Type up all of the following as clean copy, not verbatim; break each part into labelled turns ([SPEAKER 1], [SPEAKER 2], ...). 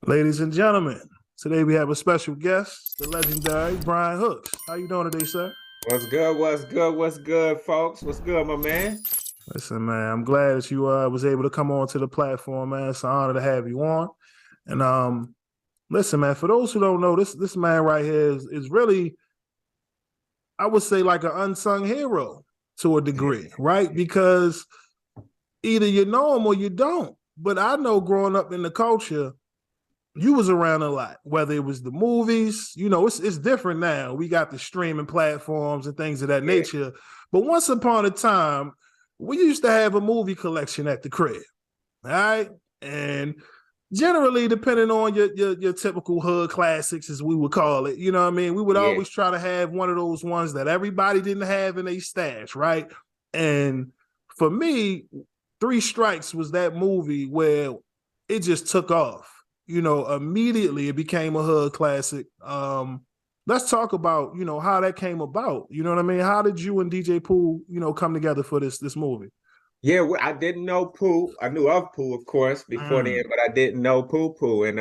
[SPEAKER 1] Ladies and gentlemen, today we have a special guest, the legendary Brian Hooks. How you doing today, sir?
[SPEAKER 2] What's good? What's good? What's good, folks? What's good, my man?
[SPEAKER 1] Listen, man, I'm glad that you was able to come on to the platform, man. It's an honor to have you on. And listen, man, for those who don't know, this man right here is really, I would say, like an unsung hero to a degree, right? Because either you know him or you don't. But I know growing up in the culture, you was around a lot, whether it was the movies, it's different now. We got the streaming platforms and things of that nature. But once upon a time, we used to have a movie collection at the crib, all right? And generally, depending on your typical hood classics, as we would call it, you know what I mean? We would always try to have one of those ones that everybody didn't have in a stash, right? And for me, Three Strikes was that movie where it just took off. Immediately it became a hood classic. Let's talk about, how that came about. You know what I mean? How did you and DJ Pooh, come together for this movie?
[SPEAKER 2] Yeah, well, I didn't know Pooh. I knew of Pooh, of course, before then, but I didn't know Pooh. And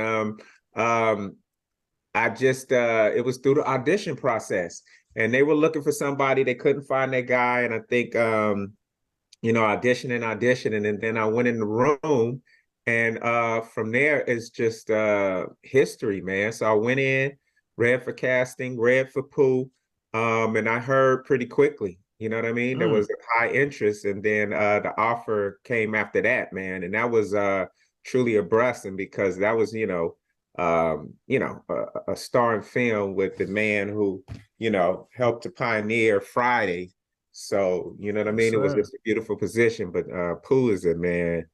[SPEAKER 2] I just it was through the audition process, and they were looking for somebody. They couldn't find that guy, and I think auditioning, and then I went in the room. And from there, it's just history, man. So I went in, read for casting, read for Pooh, and I heard pretty quickly. You know what I mean? There was a high interest, and then the offer came after that, man. And that was truly a blessing because that was, a starring film with the man who, helped to pioneer Friday. So, you know what I mean? It was just a beautiful position. But Pooh is a man.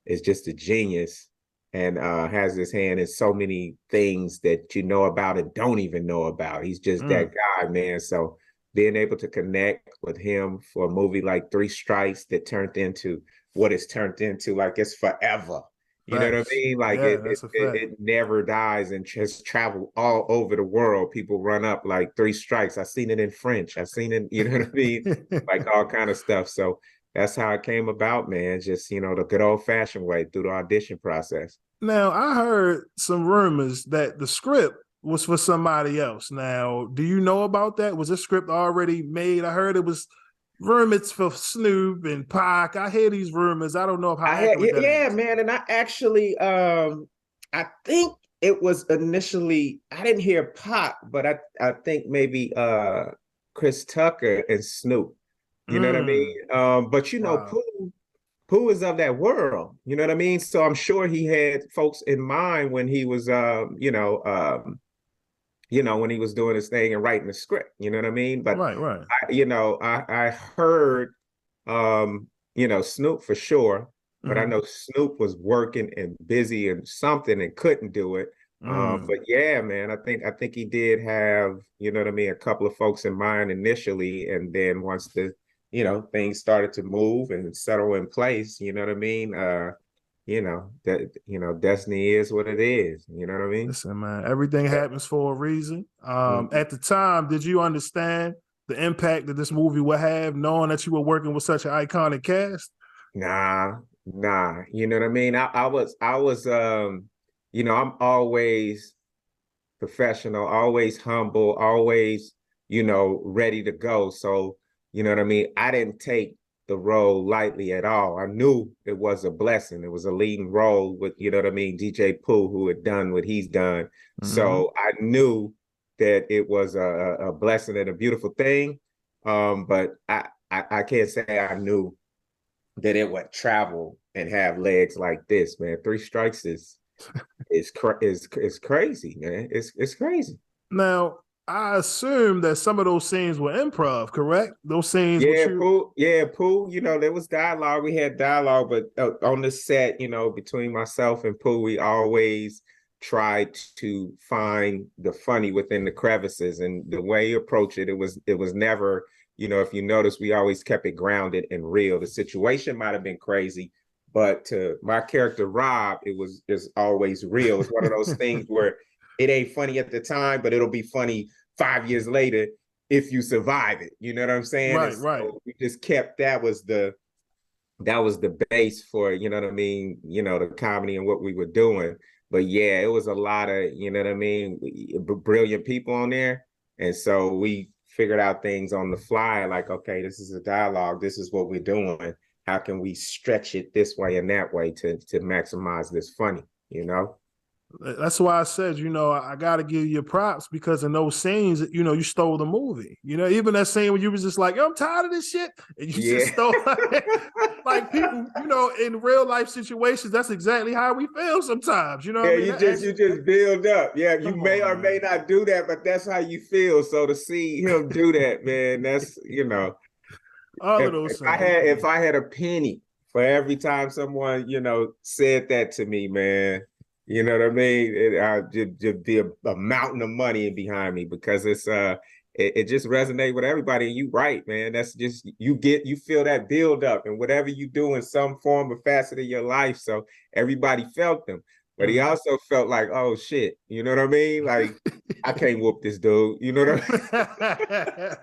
[SPEAKER 2] Is just a genius and has his hand in so many things that you know about and don't even know about. He's just that guy, man. So being able to connect with him for a movie like Three Strikes that turned into what it's turned into, like it's forever. You know what I mean? Like it never dies and just travel all over the world. People run up like Three Strikes. I've seen it in French. I've seen it, you know what I mean? Like all kind of stuff. So that's how it came about, man. Just, the good old fashioned way through the audition process.
[SPEAKER 1] Now, I heard some rumors that the script was for somebody else. Now, do you know about that? Was this script already made? I heard it was rumors for Snoop and Pac. I hear these rumors. I don't know if how accurate that is.
[SPEAKER 2] Man. And I actually, I think it was initially, I didn't hear Pac, but I think maybe Chris Tucker and Snoop. You know what I mean? But Pooh is of that world. You know what I mean? So I'm sure he had folks in mind when he was, when he was doing his thing and writing the script. You know what I mean? But
[SPEAKER 1] right.
[SPEAKER 2] I heard, Snoop for sure. But I know Snoop was working and busy and something and couldn't do it. But yeah, man, I think he did have, you know what I mean, a couple of folks in mind initially, and then once the things started to move and settle in place, you know what I mean? Destiny is what it is. You know what I mean?
[SPEAKER 1] Listen, man, everything happens for a reason. At the time, did you understand the impact that this movie would have, knowing that you were working with such an iconic cast?
[SPEAKER 2] Nah. You know what I mean? I was, I'm always professional, always humble, always, ready to go. So, you know what I mean? I didn't take the role lightly at all. I knew it was a blessing. It was a leading role with, you know what I mean, DJ Pooh, who had done what he's done. So I knew that it was a blessing and a beautiful thing. But I can't say I knew that it would travel and have legs like this, man. Three Strikes is crazy, man. It's crazy.
[SPEAKER 1] Now, I assume that some of those scenes were improv, correct? Those scenes.
[SPEAKER 2] Pooh. There was dialogue. We had dialogue, but on the set, between myself and Pooh, we always tried to find the funny within the crevices. And the way you approach it, it was never, if you notice, we always kept it grounded and real. The situation might have been crazy, but to my character Rob, it's always real. It's one of those things where it ain't funny at the time, but it'll be funny 5 years later if you survive it. You know what I'm saying?
[SPEAKER 1] Right.
[SPEAKER 2] We just kept that was the base for, you know what I mean, the comedy and what we were doing. But yeah, it was a lot of, you know what I mean, brilliant people on there. And so we figured out things on the fly, like, okay, this is a dialogue. This is what we're doing. How can we stretch it this way and that way to maximize this funny, you know?
[SPEAKER 1] That's why I said, I got to give you props because in those scenes, you stole the movie. Even that scene when you was just like, yo, I'm tired of this shit. And you just stole like people, in real life situations, that's exactly how we feel sometimes. You know what I mean?
[SPEAKER 2] You just build up. Yeah, you may or may not do that, but that's how you feel. So to see him do that, man, that's,
[SPEAKER 1] all of those things.
[SPEAKER 2] If I had a penny for every time someone, said that to me, man, you know what I mean? It'd be a mountain of money behind me because it just resonates with everybody. And you right, man. That's just you feel that build up and whatever you do in some form or facet of your life. So everybody felt them. But he also felt like, oh shit, you know what I mean? Like, I can't whoop this dude. You know what I mean?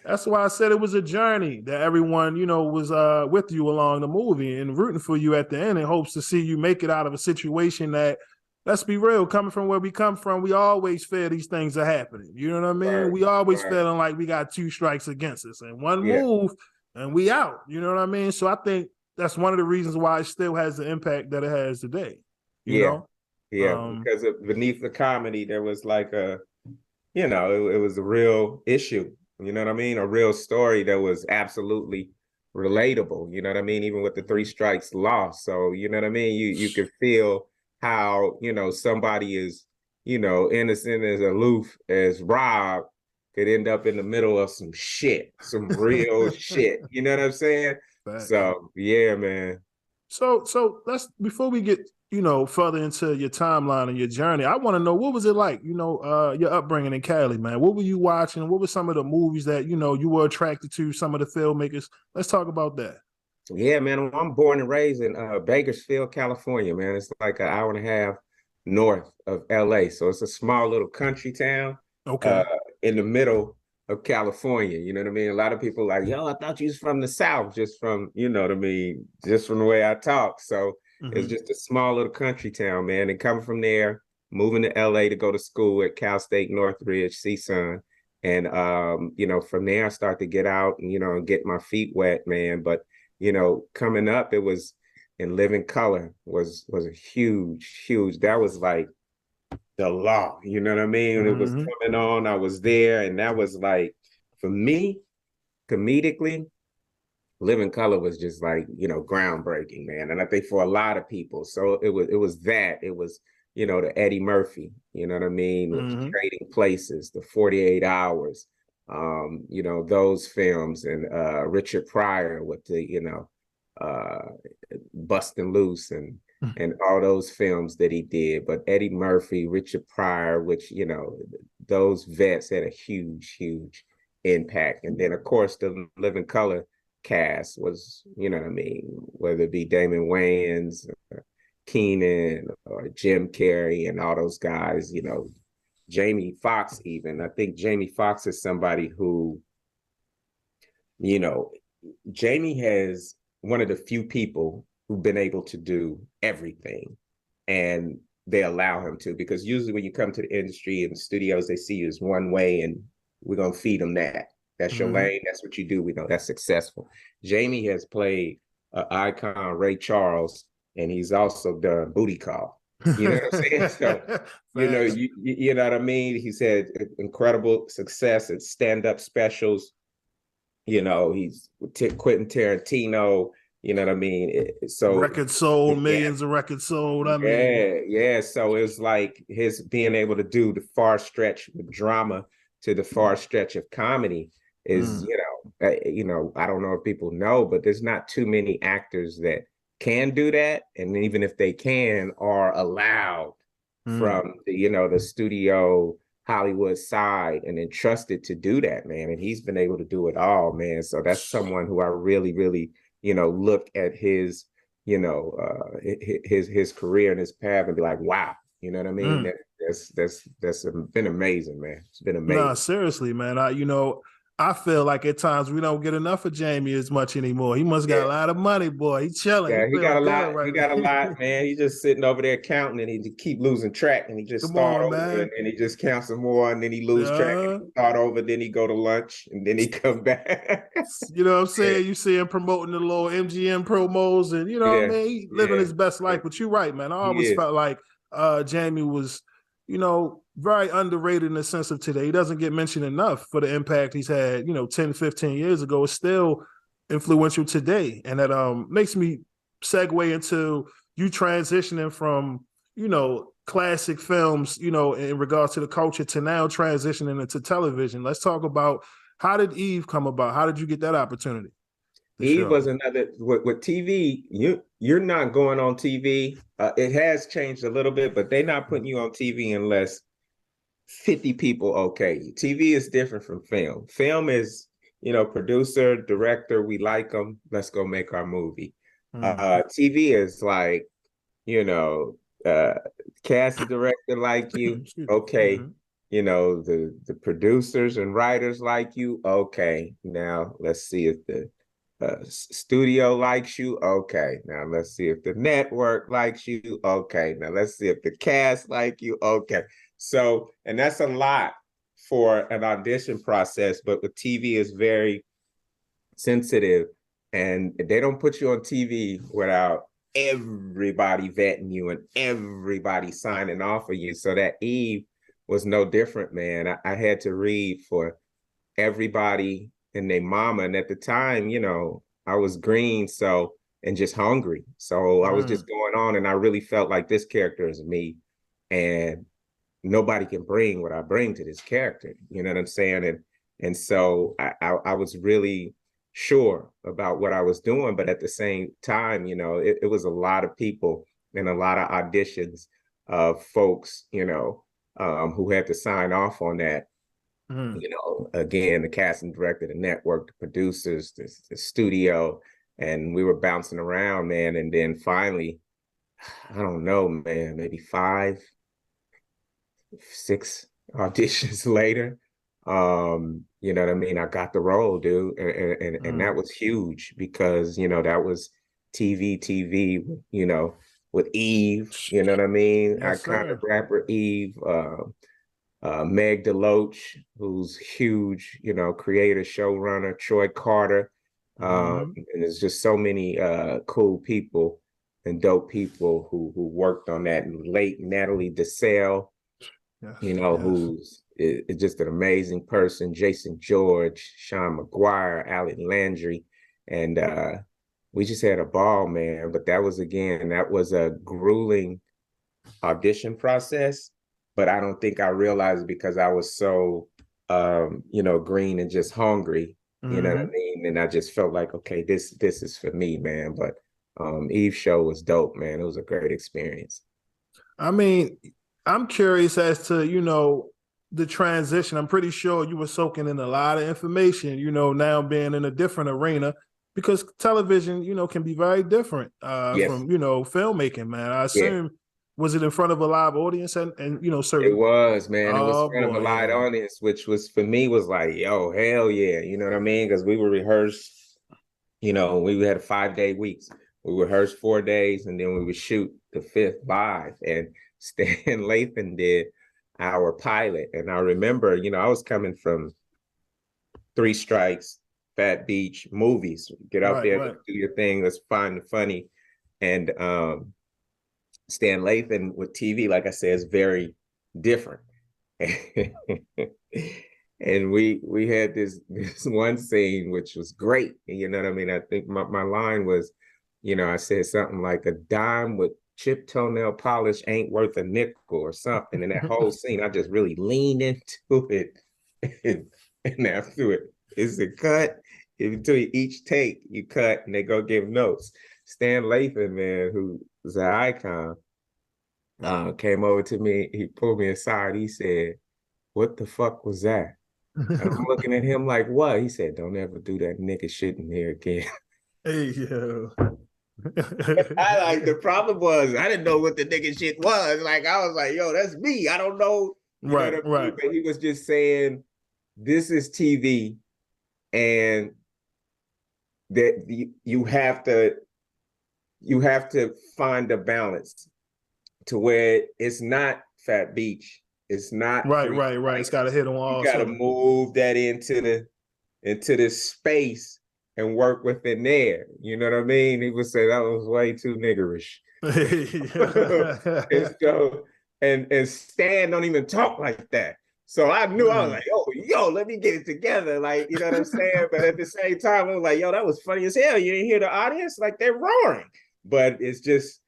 [SPEAKER 1] That's why I said it was a journey that everyone, was with you along the movie and rooting for you at the end in hopes to see you make it out of a situation that, let's be real, coming from where we come from, we always fear these things are happening. You know what I mean? Right, we always feeling like we got 2 strikes against us and one move and we out. You know what I mean? So I think that's one of the reasons why it still has the impact that it has today. You know?
[SPEAKER 2] Yeah, because beneath the comedy, there was like it was a real issue. You know what I mean? A real story that was absolutely relatable. You know what I mean? Even with the 3 strikes lost. So, you know what I mean? You could feel how, somebody is, innocent as aloof as Rob could end up in the middle of some shit, some real shit. You know what I'm saying? Fact. So, yeah, man.
[SPEAKER 1] So let's, before we get, further into your timeline and your journey, I want to know, what was it like, your upbringing in Cali, man? What were you watching? What were some of the movies that, you were attracted to, some of the filmmakers? Let's talk about that.
[SPEAKER 2] Yeah, man, I'm born and raised in Bakersfield, California, man. It's like an hour and a half north of LA. So it's a small little country town in the middle of California. You know what I mean? A lot of people are like, yo, I thought you was from the South, just from, you know what I mean? Just from the way I talk. So it's just a small little country town, man. And coming from there, moving to LA to go to school at Cal State Northridge, CSUN. And, from there I start to get out and, and get my feet wet, man. But, coming up, it was in Living Color was a huge, that was like the law, you know what I mean? It was coming on, I was there. And that was like, for me, comedically, Living Color was just like, groundbreaking, man. And I think for a lot of people, so it was the Eddie Murphy, you know what I mean? With Trading Places, the 48 Hours, those films, and Richard Pryor with the, Bustin' Loose and all those films that he did. But Eddie Murphy, Richard Pryor, which, those vets had a huge, huge impact. And then, of course, the Living Color cast was, whether it be Damon Wayans, Keenan, or Jim Carrey, and all those guys, Jamie Foxx even. I think Jamie Foxx is somebody who, Jamie has one of the few people who've been able to do everything, and they allow him to, because usually when you come to the industry and the studios, they see you as one way and we're going to feed them that. That's your lane. That's what you do. We know that's successful. Jamie has played icon Ray Charles, and he's also done Booty Call. You know what I'm saying? So, you know what I mean? He's had incredible success at stand-up specials. He's Quentin Tarantino. You know what I mean? So
[SPEAKER 1] record sold, millions of records sold. I
[SPEAKER 2] mean, yeah. So it's like his being able to do the far stretch with drama to the far stretch of comedy is, I don't know if people know, but there's not too many actors that can do that. And even if they can, are allowed from the studio Hollywood side and entrusted to do that, man. And he's been able to do it all, man. So that's someone who I really, really, look at his, his career and his path and be like, wow, you know what I mean? That's been amazing, man. It's been amazing.
[SPEAKER 1] Nah, seriously, man. I feel like at times we don't get enough of Jamie as much anymore. He must got a lot of money, boy. He chilling.
[SPEAKER 2] Yeah,
[SPEAKER 1] He
[SPEAKER 2] he got a
[SPEAKER 1] feeling
[SPEAKER 2] lot.
[SPEAKER 1] good right
[SPEAKER 2] He got a lot,
[SPEAKER 1] now.
[SPEAKER 2] man. He's just sitting over there counting, and he keep losing track, and he just
[SPEAKER 1] Come
[SPEAKER 2] start
[SPEAKER 1] on,
[SPEAKER 2] over,
[SPEAKER 1] man.
[SPEAKER 2] and he just counts some more, and then he lose track, and he start over. Then he go to lunch, and then he come back.
[SPEAKER 1] You know what I'm
[SPEAKER 2] Yeah,
[SPEAKER 1] saying? You see him promoting the little MGM promos, and you know what I
[SPEAKER 2] yeah,
[SPEAKER 1] mean? He living
[SPEAKER 2] yeah,
[SPEAKER 1] his best
[SPEAKER 2] yeah.
[SPEAKER 1] life. But you're right, man. I
[SPEAKER 2] He
[SPEAKER 1] always
[SPEAKER 2] is.
[SPEAKER 1] felt like Jamie was, you know, very underrated in the sense of today. He doesn't get mentioned enough for the impact he's had, you know, 10, 15 years ago. It's still influential today. And that makes me segue into you transitioning from, you know, classic films, you know, in regards to the culture to now transitioning into television. Let's talk about, how did Eve come about? How did you get that opportunity?
[SPEAKER 2] Eve was another with TV. You're not going on TV. It has changed a little bit, but they're not putting you on TV unless 50 people okay. TV is different from film. Film is, you know, producer, director, we like them, let's go make our movie. TV is like, you know, cast a director like you, okay. You know, the producers and writers like you, okay. Now let's see if the studio likes you, okay. Now let's see if the network likes you, okay. Now let's see if the cast like you, okay. So, and that's a lot for an audition process, but with TV is very sensitive, and they don't put you on TV without everybody vetting you and everybody signing off of you. So that Eve was no different, man. I had to read for everybody and their mama. And at the time, you know, I was green, so, and just hungry. So I was just going on, and I really felt like this character is me. And nobody can bring what I bring to this character. You know what I'm saying? And so I was really sure about what I was doing, but at the same time, you know, it was a lot of people and a lot of auditions of folks, you know, who had to sign off on that. You know, again, the casting director, the network, the producers, the studio, and we were bouncing around, man. And then finally, I don't know, man, maybe 5, 6 auditions later, you know what I mean? I got the role, dude. And that was huge because, you know, that was TV, you know, with Eve, you know what I mean?
[SPEAKER 1] Yes,
[SPEAKER 2] Iconic
[SPEAKER 1] sir.
[SPEAKER 2] rapper Eve, Meg DeLoach, who's huge, you know, creator, showrunner, Troy Carter. And there's just so many cool people and dope people who worked on that. And late Natalie DeSalle, you know, who's just an amazing person. Jason George, Sean McGuire, Alan Landry. And we just had a ball, man. But that was a grueling audition process. But I don't think I realized it because I was so, you know, green and just hungry, you know what I mean? And I just felt like, okay, this is for me, man. But Eve's show was dope, man. It was a great experience.
[SPEAKER 1] I mean, I'm curious as to, you know, the transition. I'm pretty sure you were soaking in a lot of information, you know, now being in a different arena, because television, you know, can be very different from, you know, filmmaking, man. I assume, was it in front of a live audience and you know, certain?
[SPEAKER 2] It was, man. It was in front of a
[SPEAKER 1] boy,
[SPEAKER 2] live audience, which was for me was like, yo, hell yeah. You know what I mean? Because we would rehearse, you know, we had a 5-day weeks. We rehearsed 4 days, and then we would shoot the 5th live. And Stan Lathan did our pilot. And I remember, you know, I was coming from 3 Strikes, Fat Beach, movies. Get out there, do your thing. Let's find the funny. And Stan Lathan with TV, like I said, is very different. And we had this one scene which was great. You know what I mean? I think my line was, you know, I said something like, a dime with chip toenail polish ain't worth a nickel or something. And that whole scene, I just really leaned into it. And after it, it's a cut. Between each take, you cut and they go give notes. Stan Lathan, man, who's an icon, came over to me. He pulled me aside. He said, "What the fuck was that?" And I'm looking at him like, "What?" He said, "Don't ever do that nigga shit in here again."
[SPEAKER 1] Hey, yo.
[SPEAKER 2] I like, the problem was I didn't know what the nigga shit was. Like, I was like, yo, that's me. I don't know. You know what I mean? But he was just saying, this is TV. and that you have to find a balance to where it's not Fat Beach, it's not
[SPEAKER 1] Right.
[SPEAKER 2] Three
[SPEAKER 1] It's
[SPEAKER 2] Strikes.
[SPEAKER 1] got to hit on
[SPEAKER 2] You
[SPEAKER 1] all
[SPEAKER 2] got to
[SPEAKER 1] cylinders.
[SPEAKER 2] move that into this space and work within there. You know what I mean? He would say that was way too niggerish. And so, and Stan don't even talk like that. So I knew I was like, yo, let me get it together. Like, you know what I'm saying? But at the same time, I was like, yo, that was funny as hell. You didn't hear the audience? Like they're roaring. But it's just,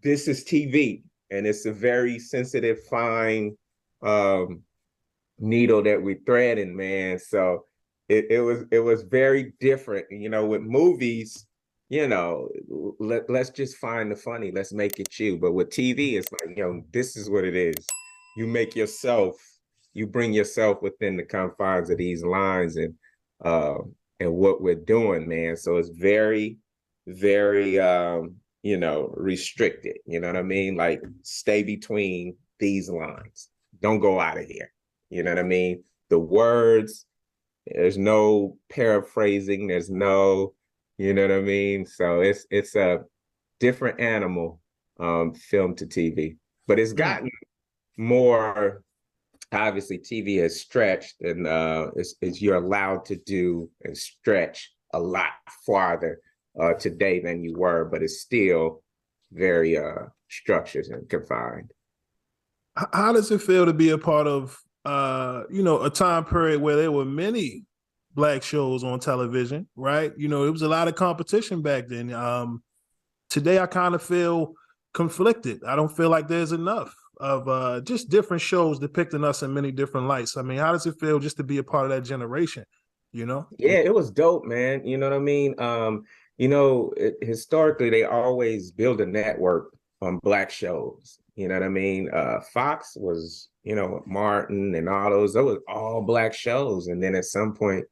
[SPEAKER 2] this is TV, and it's a very sensitive, fine needle that we threading, man. So it was very different. You know, with movies, you know, let's just find the funny. Let's make it you. But with TV, it's like, you know, this is what it is. You make yourself, you bring yourself within the confines of these lines and what we're doing, man. So it's very, very you know, restricted. You know what I mean? Like stay between these lines. Don't go out of here. You know what I mean? The words, there's no paraphrasing, there's no, you know what I mean? So it's a different animal, film to TV. But it's gotten more, obviously TV has stretched, and it's you're allowed to do and stretch a lot farther today than you were, but it's still very structured and confined.
[SPEAKER 1] How does it feel to be a part of you know, a time period where there were many Black shows on television, right? You know, it was a lot of competition back then. Today I kind of feel conflicted. I don't feel like there's enough of just different shows depicting us in many different lights. I mean, how does it feel just to be a part of that generation, you know?
[SPEAKER 2] Yeah, it was dope, man. You know what I mean? You know, historically they always build a network on Black shows. You know what I mean? Fox was, you know, Martin and all those were all Black shows. And then at some point,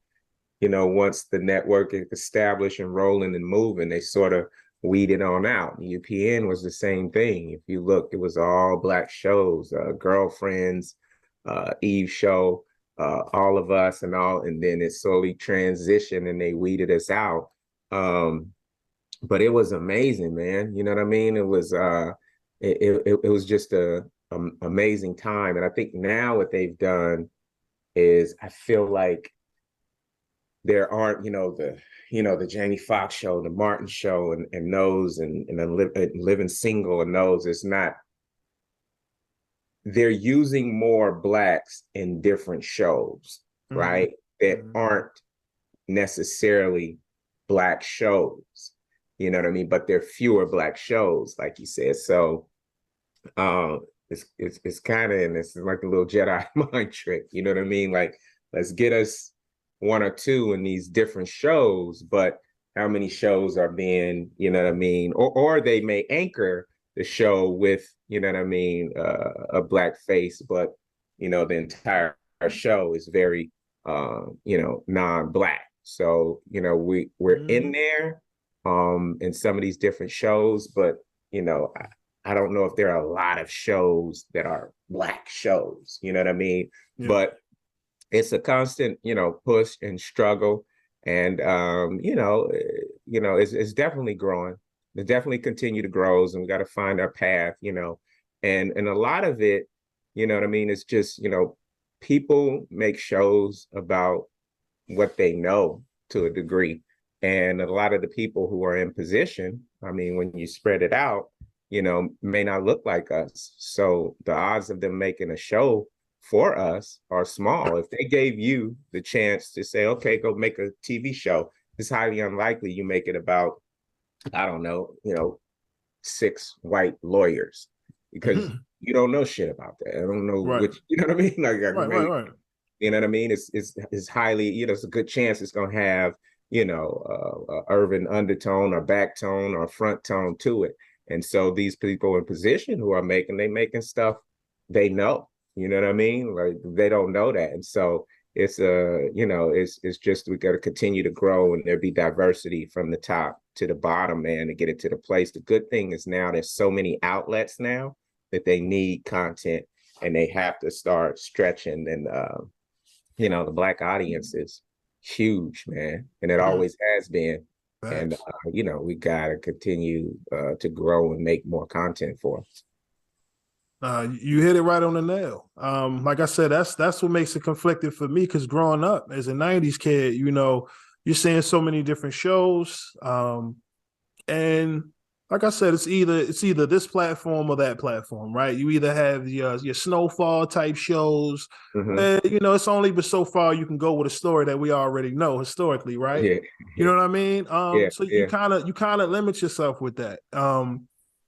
[SPEAKER 2] you know, once the network is established and rolling and moving, they sort of weeded on out. UPN was the same thing. If you look, it was all Black shows, Girlfriends, Eve Show, All of Us, and all. And then it slowly transitioned and they weeded us out. But it was amazing, man. You know what I mean? It was it was just a amazing time. And I think now what they've done is, I feel like there aren't, the Jamie Foxx show, the Martin show, and those, and Living Single, and those. It's not. They're using more Blacks in different shows, right? That aren't necessarily Black shows. You know what I mean? But there are fewer Black shows, like you said. So it's kind of, and it's like a little Jedi mind trick. You know what I mean? Like, let's get us one or two in these different shows, but how many shows are being, you know what I mean? Or they may anchor the show with, you know what I mean, a Black face, but, you know, the entire show is very, non-Black. So, you know, we're in there in some of these different shows, but, you know, I don't know if there are a lot of shows that are Black shows, you know what I mean? Yeah. But it's a constant, push and struggle. And, it's definitely growing. It definitely continue to grow, and we got to find our path, and a lot of it, you know what I mean? It's just, people make shows about what they know to a degree. And a lot of the people who are in position, I mean, when you spread it out, may not look like us. So the odds of them making a show for us are small. If they gave you the chance to say, okay, go make a TV show, it's highly unlikely you make it about, I don't know, 6 white lawyers, because you don't know shit about that. I don't know which, you know what I mean? Like, right. You know what I mean? It's highly, it's a good chance it's going to have, urban undertone or back tone or front tone to it. And so these people in position who are making stuff they know, you know what I mean? Like, they don't know that. And so it's it's just, we got to continue to grow, and there be diversity from the top to the bottom, man, to get it to the place. The good thing is now there's so many outlets now that they need content, and they have to start stretching. And the Black audience is huge, man, and it
[SPEAKER 1] Mm.
[SPEAKER 2] always has been. And
[SPEAKER 1] Facts.
[SPEAKER 2] you know, we gotta continue to grow and make more content for us.
[SPEAKER 1] You hit it right on the nail. Like I said, that's what makes it conflicted for me, because growing up as a '90s kid, you know, you're seeing so many different shows, and like I said, it's either this platform or that platform, right? You either have your snowfall type shows,
[SPEAKER 2] Mm-hmm.
[SPEAKER 1] where you know it's only but so far you can go with a story that we already know historically, right?
[SPEAKER 2] Yeah,
[SPEAKER 1] You know what I mean?
[SPEAKER 2] yeah,
[SPEAKER 1] So
[SPEAKER 2] yeah.
[SPEAKER 1] you kind of limit yourself with that.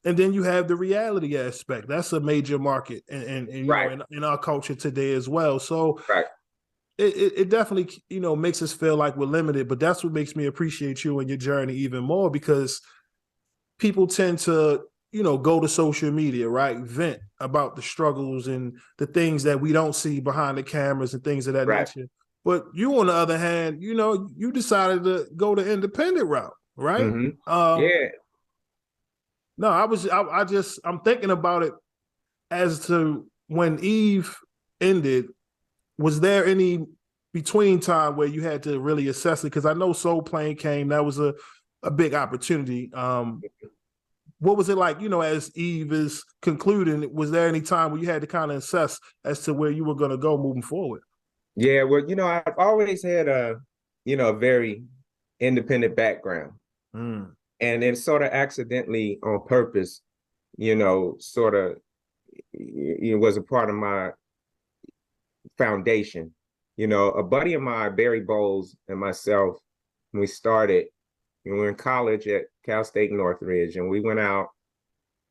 [SPEAKER 1] And then you have the reality aspect. That's a major market, and you know
[SPEAKER 2] Right,
[SPEAKER 1] in our culture today as well. So
[SPEAKER 2] right.
[SPEAKER 1] it definitely you know makes us feel like we're limited, but that's what makes me appreciate you and your journey even more, because people tend to you know go to social media, right, vent about the struggles and the things that we don't see behind the cameras and things of that
[SPEAKER 2] Right.
[SPEAKER 1] nature. But you, on the other hand, you know, you decided to go the independent route, right?
[SPEAKER 2] Mm-hmm.
[SPEAKER 1] um
[SPEAKER 2] Yeah.
[SPEAKER 1] no, I'm thinking about it as to when Eve ended. Was there any between time where you had to really assess it? Because I know Soul Plane came, that was a big opportunity. What was it like, you know, as Eve is concluding? Was there any time where you had to kind of assess as to where you were going to go moving forward?
[SPEAKER 2] Yeah, well, you know, I've always had you know, a very independent background.
[SPEAKER 1] Mm.
[SPEAKER 2] And it sort of accidentally on purpose, you know, sort of it was a part of my foundation. You know, a buddy of mine, Barry Bowles, and myself, when we started, we were in college at Cal State Northridge, and we went out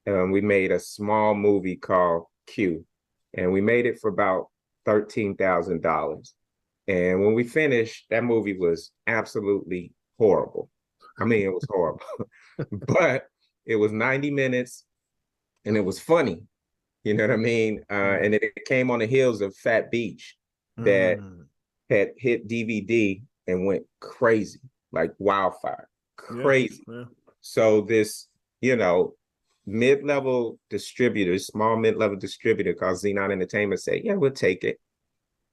[SPEAKER 2] and we made a small movie called Q, and we made it for about $13,000. And when we finished, that movie was absolutely horrible. I mean, it was horrible, but it was 90 minutes and it was funny. You know what I mean? And it came on the heels of Fat Beach that
[SPEAKER 1] Mm.
[SPEAKER 2] had hit DVD and went crazy, like wildfire,
[SPEAKER 1] Yeah,
[SPEAKER 2] crazy.
[SPEAKER 1] yeah.
[SPEAKER 2] So this, you know, mid-level distributor, small mid-level distributor called Xenon Entertainment said, yeah, we'll take it.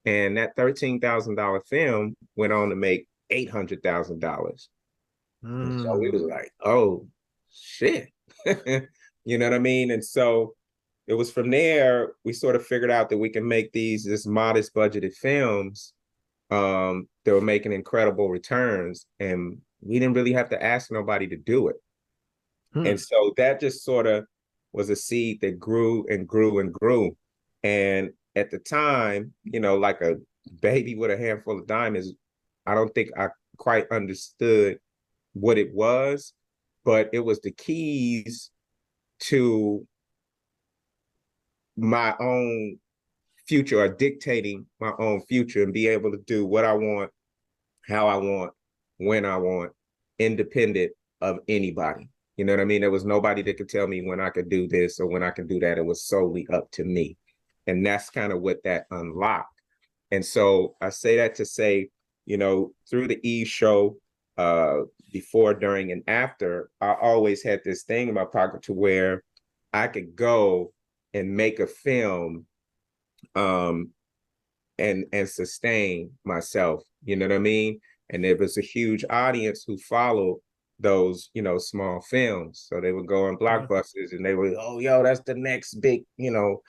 [SPEAKER 2] And that $13,000 film went on to make $800,000. And so we was
[SPEAKER 1] Mm.
[SPEAKER 2] like, oh shit. You know what I mean? And so it was from there we sort of figured out that we can make this modest budgeted films that were making incredible returns, and we didn't really have to ask nobody to do it. And
[SPEAKER 1] Hmm.
[SPEAKER 2] so that just sort of was a seed that grew and grew and grew. And at the time, you know, like a baby with a handful of diamonds, I don't think I quite understood what it was, but it was the keys to my own future, or dictating my own future, and be able to do what I want, how I want, when I want, independent of anybody. You know what I mean? There was nobody that could tell me when I could do this or when I could do that. It was solely up to me. And that's kind of what that unlocked. And so I say that to say, you know, through the Eve show, uh, before, during, and after, I always had this thing in my pocket to where I could go and make a film um, and sustain myself. You know what I mean? And there was a huge audience who followed those, you know, small films. So they would go on
[SPEAKER 1] Yeah.
[SPEAKER 2] blockbusters and they would, oh, yo, that's the next big, you know,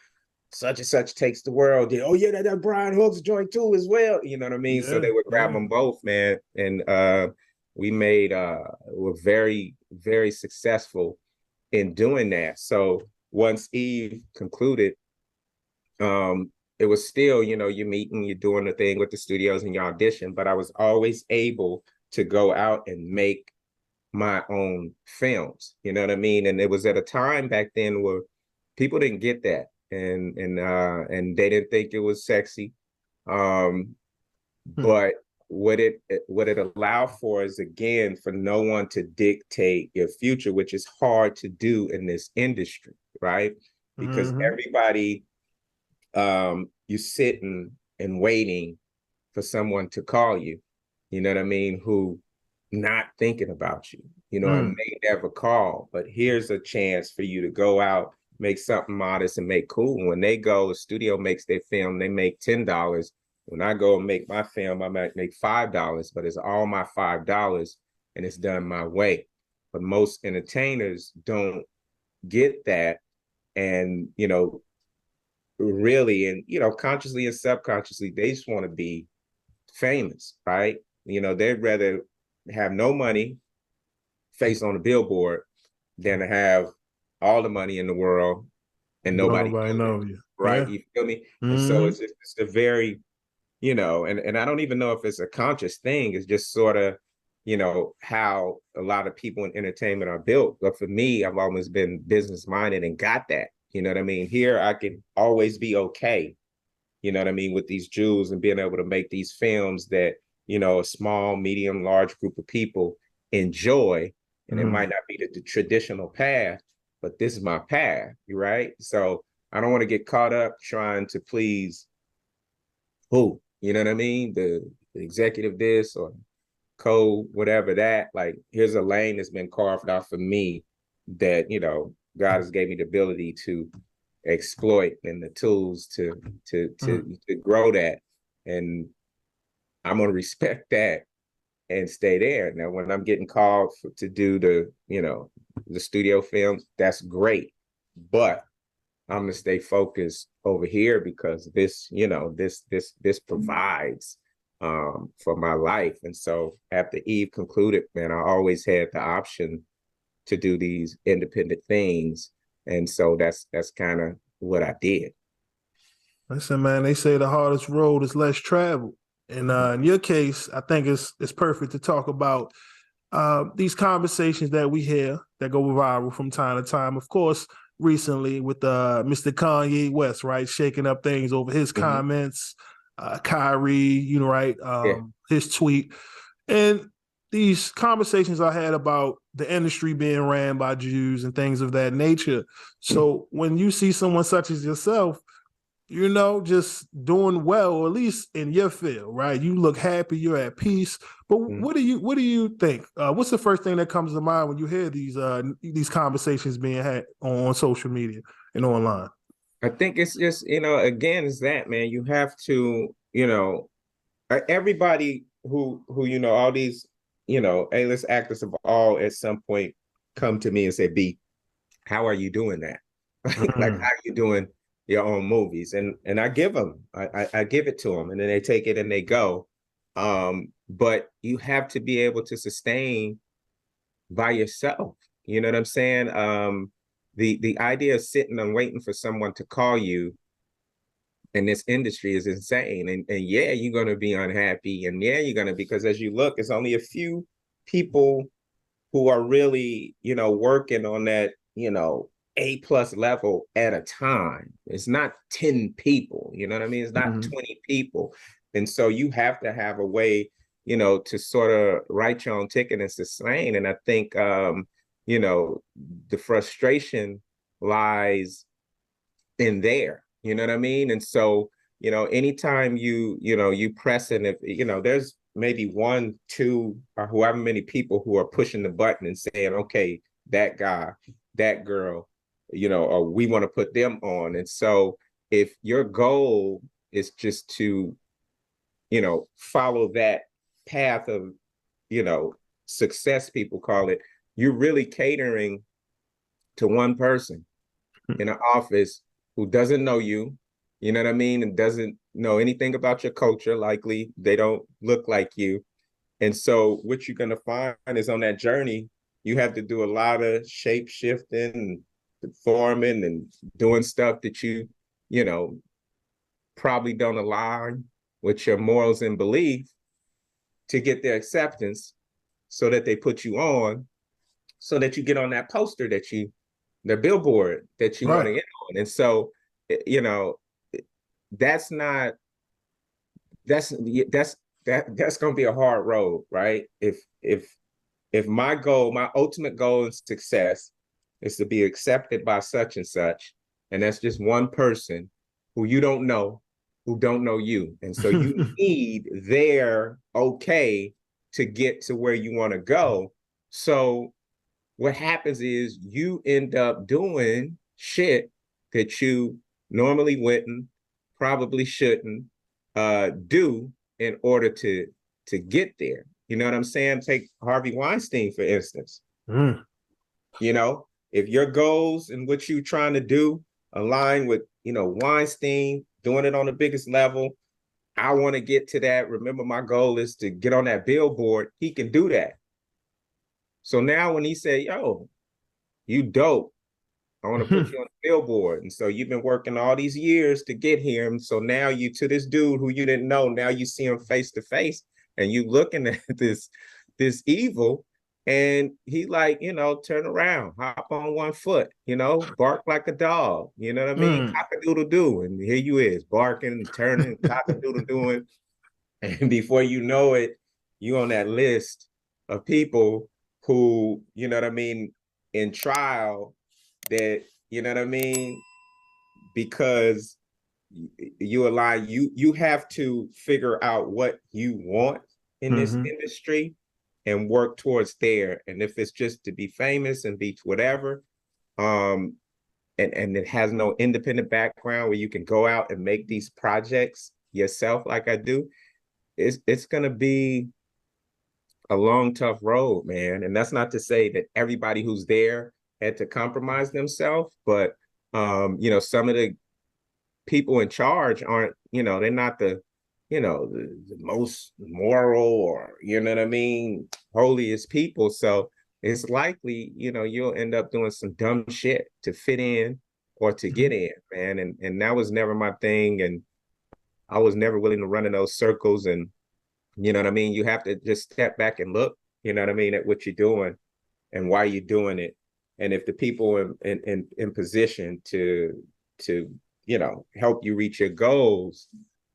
[SPEAKER 2] such and such takes the world. Oh, yeah, that Brian Hooks joint too as well. You know what I mean? So
[SPEAKER 1] Yeah.
[SPEAKER 2] they would grab
[SPEAKER 1] Yeah.
[SPEAKER 2] them both, man. And we made were very, very successful in doing that. So once Eve concluded, it was still, you know, you're meeting, you're doing the thing with the studios and your audition, but I was always able to go out and make my own films. You know what I mean? And it was at a time back then where people didn't get that, and they didn't think it was sexy. Um,
[SPEAKER 1] Hmm.
[SPEAKER 2] but what it allowed for is, again, for no one to dictate your future, which is hard to do in this industry, right? Because
[SPEAKER 1] Mm-hmm.
[SPEAKER 2] everybody, you sitting and waiting for someone to call you, you know what I mean, who not thinking about you, you know, and
[SPEAKER 1] Mm.
[SPEAKER 2] may never call. But here's a chance for you to go out, make something modest and make cool. When they go, the studio makes their film, they make $10. When I go and make my film, I might make $5, but it's all my $5 and it's done my way. But most entertainers don't get that. And, really, and, consciously and subconsciously, they just want to be famous, right? They'd rather have no money, face on a billboard, than to have all the money in the world and nobody
[SPEAKER 1] know you.
[SPEAKER 2] right?
[SPEAKER 1] Yeah.
[SPEAKER 2] You feel me?
[SPEAKER 1] Mm-hmm.
[SPEAKER 2] And so it's a very, and I don't even know if it's a conscious thing. It's just sort of, how a lot of people in entertainment are built. But for me, I've always been business minded and got that. You know what I mean? Here, I can always be okay. You know what I mean? With these jewels and being able to make these films that, a small, medium, large group of people enjoy. And it might not be the traditional path, but this is my path, right? So I don't want to get caught up trying to please who, you know what I mean? The executive this or whatever that. Like, here's a lane that's been carved out for me that, God has gave me the ability to exploit and the tools to grow that. And I'm gonna respect that and stay there. Now, when I'm getting called to do the studio films, that's great. But I'm gonna stay focused over here because this provides for my life. And so after Eve concluded, man, I always had the option to do these independent things. And so that's kind of what I did.
[SPEAKER 1] Listen, man, they say the hardest road is less traveled. And in your case, I think it's perfect to talk about these conversations that we hear that go viral from time to time. Of course, recently with Mr. Kanye West, right, shaking up things over his comments, Kyrie, right, his tweet. And these conversations I had about the industry being ran by Jews and things of that nature. So when you see someone such as yourself, just doing well, or at least in your field, right? You look happy, you're at peace. But what do you think? What's the first thing that comes to mind when you hear these conversations being had on social media and online?
[SPEAKER 2] I think it's just, again, it's that, man. You have to, everybody who all these, A-list actors have all at some point come to me and say, B, how are you doing that? Like, how are you doing your own movies? And I give them, I give it to them, and then they take it and they go. But you have to be able to sustain by yourself. You know what I'm saying? The idea of sitting and waiting for someone to call you in this industry is insane. And yeah, you're going to be unhappy. And yeah, you're going to, because as you look, it's only a few people who are really, working on that, A+ level at a time. It's not 10 people, you know what I mean? It's not 20 people. And so you have to have a way, to sort of write your own ticket and sustain. And I think, the frustration lies in there, you know what I mean? And so, anytime you press in, if, there's maybe 1, 2, or however many people who are pushing the button and saying, okay, that guy, that girl, or we want to put them on. And so if your goal is just to, follow that path of, success, people call it, you're really catering to one person in an office who doesn't know you, you know what I mean? And doesn't know anything about your culture. Likely they don't look like you. And so what you're going to find is on that journey, you have to do a lot of shape shifting and performing and doing stuff that you probably don't align with your morals and belief to get their acceptance, so that they put you on, so that you get on that poster the billboard that you want to get on. And so, that's going to be a hard road, right? If my ultimate goal and success is to be accepted by such and such, and that's just one person who you don't know, who don't know you. And so you need their okay to get to where you want to go. So what happens is you end up doing shit that you normally wouldn't, probably shouldn't, do in order to get there. You know what I'm saying? Take Harvey Weinstein, for instance. You know, if your goals and what you're trying to do align with, you know, Weinstein doing it on the biggest level, I want to get to that. Remember, my goal is to get on that billboard. He can do that. So now when he said, yo, you dope, I want to put you on the billboard. And so you've been working all these years to get here. And so now you to this dude who you didn't know, now you see him face to face and you looking at this evil, and he like, you know, turn around, hop on one foot, you know, bark like a dog, you know what I mean? Cock-a-doodle-doo. And here you is barking, turning, cock-a-doodle-doing. And before you know it, you on that list of people who, you know what I mean, in trial that, you know what I mean, because you align, you have to figure out what you want in this industry and work towards there. And if it's just to be famous and be whatever, and it has no independent background where you can go out and make these projects yourself like I do, it's gonna be a long, tough road, man. And that's not to say that everybody who's there had to compromise themselves, but you know, some of the people in charge aren't, you know, they're not the, you know, the most moral or, you know what I mean, holiest people. So it's likely, you know, you'll end up doing some dumb shit to fit in or to get in, man. And that was never my thing. And I was never willing to run in those circles. And, you know what I mean? You have to just step back and look, you know what I mean, at what you're doing and why you're doing it. And if the people in position to, you know, help you reach your goals,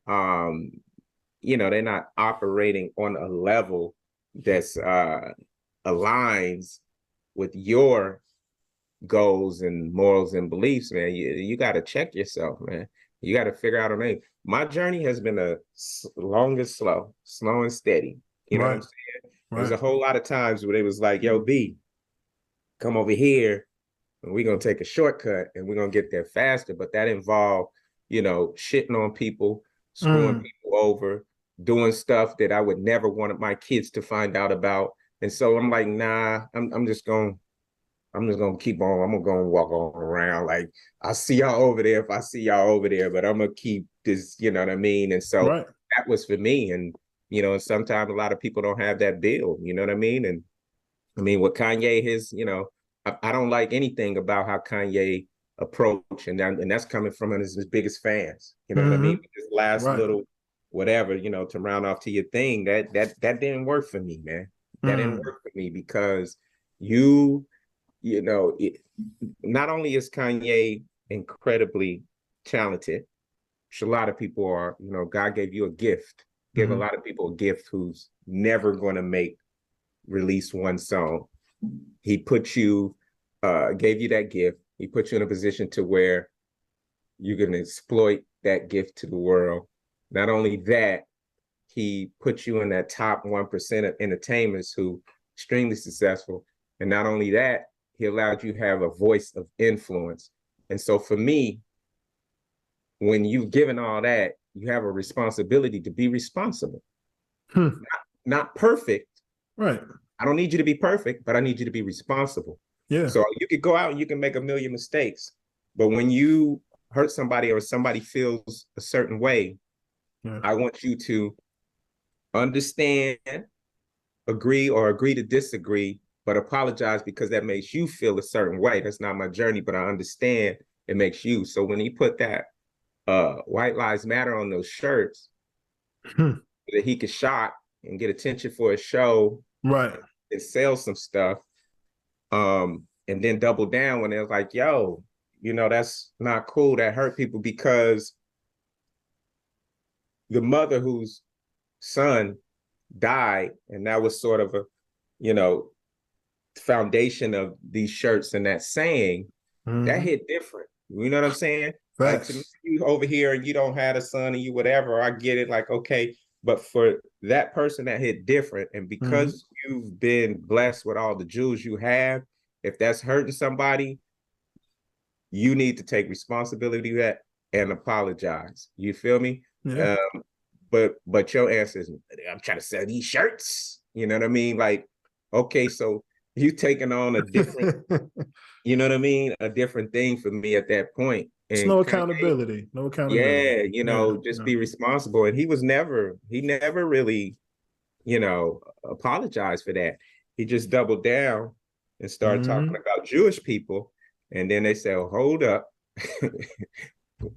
[SPEAKER 2] you know, they're not operating on a level that's aligns with your goals and morals and beliefs, man, you got to check yourself, man. You got to figure out a name. My journey has been a long and slow and steady. You know what I'm saying? There's a whole lot of times where it was like, yo, B, come over here and we're going to take a shortcut and we're going to get there faster. But that involved, you know, shitting on people, screwing people over, doing stuff that I would never want my kids to find out about. And so I'm like, nah, I'm just going to keep on. I'm going to go and walk on around. Like, I'll see y'all over there if I see y'all over there, but I'm going to keep this, you know what I mean? And so that was for me. And, you know, sometimes a lot of people don't have that bill, you know what I mean? And I mean, with Kanye, his, you know, I don't like anything about how Kanye approach, and that's coming from his biggest fans. You know what I mean? This last little whatever, you know, to round off to your thing, that didn't work for me, man. That didn't work for me because you know, not only is Kanye incredibly talented, which a lot of people are, you know, God gave you a gift, give a lot of people a gift who's never going to release one song. He put you, gave you that gift. He put you in a position to where you can exploit that gift to the world. Not only that, he put you in that top 1% of entertainers who extremely successful. And not only that, he allowed you to have a voice of influence. And so for me, when you've given all that, you have a responsibility to be responsible. Not perfect.
[SPEAKER 1] Right.
[SPEAKER 2] I don't need you to be perfect, but I need you to be responsible.
[SPEAKER 1] Yeah.
[SPEAKER 2] So you could go out and you can make a million mistakes, but when you hurt somebody or somebody feels a certain way, I want you to understand, agree to disagree, but apologize because that makes you feel a certain way. That's not my journey, but I understand it makes you. So when he put that White Lives Matter on those shirts, that he could shop and get attention for a show, and sell some stuff, and then double down when it was like, yo, you know, that's not cool. That hurt people because the mother whose son died, and that was sort of a, you know, foundation of these shirts and that saying, that hit different. You know what I'm saying? Like, to me, you over here and you don't have a son and you whatever, I get it, like, okay. But for that person, that hit different. And because you've been blessed with all the jewels you have, if that's hurting somebody, you need to take responsibility for that and apologize. You feel me? but your answer is, I'm trying to sell these shirts. You know what I mean? Like, okay, so you taking on a different, you know what I mean? A different thing for me at that point.
[SPEAKER 1] It's
[SPEAKER 2] And
[SPEAKER 1] no
[SPEAKER 2] Kanye,
[SPEAKER 1] accountability. No accountability.
[SPEAKER 2] yeah,
[SPEAKER 1] Yeah.
[SPEAKER 2] just
[SPEAKER 1] Yeah.
[SPEAKER 2] be responsible. And he never really, apologized for that. He just doubled down and started talking about Jewish people. And then they said, oh, hold up.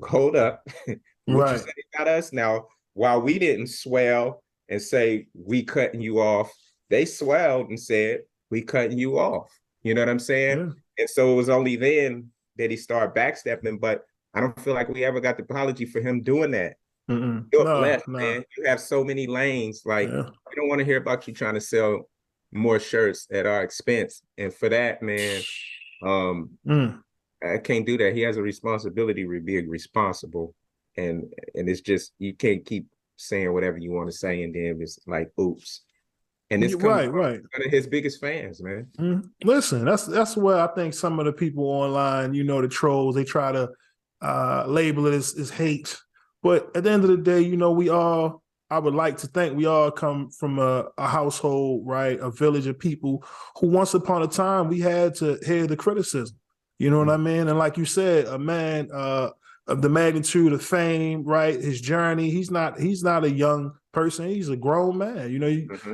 [SPEAKER 2] Hold up. What you
[SPEAKER 1] Right.
[SPEAKER 2] say about us? Now, while we didn't swell and say we cutting you off, they swelled and said we cutting you off. You know what I'm saying?
[SPEAKER 1] Yeah.
[SPEAKER 2] And so it was only then that he started backstepping. But I don't feel like we ever got the apology for him doing that. You're
[SPEAKER 1] No,
[SPEAKER 2] blessed,
[SPEAKER 1] no.
[SPEAKER 2] man. You have so many lanes. Like,
[SPEAKER 1] Yeah.
[SPEAKER 2] we don't want to hear about you trying to sell more shirts at our expense. And for that, man, I can't do that. He has a responsibility to be responsible. And it's just, you can't keep saying whatever you want to say, and then it's like, oops. And it's coming
[SPEAKER 1] Right,
[SPEAKER 2] from
[SPEAKER 1] right.
[SPEAKER 2] one of his biggest fans, man.
[SPEAKER 1] Listen, that's where I think some of the people online, the trolls, they try to label it as hate. But at the end of the day, I would like to think we all come from a household, right? A village of people who once upon a time we had to hear the criticism. You know what I mean? And like you said, a man of the magnitude of fame, right? His journey, he's not a young person. He's a grown man.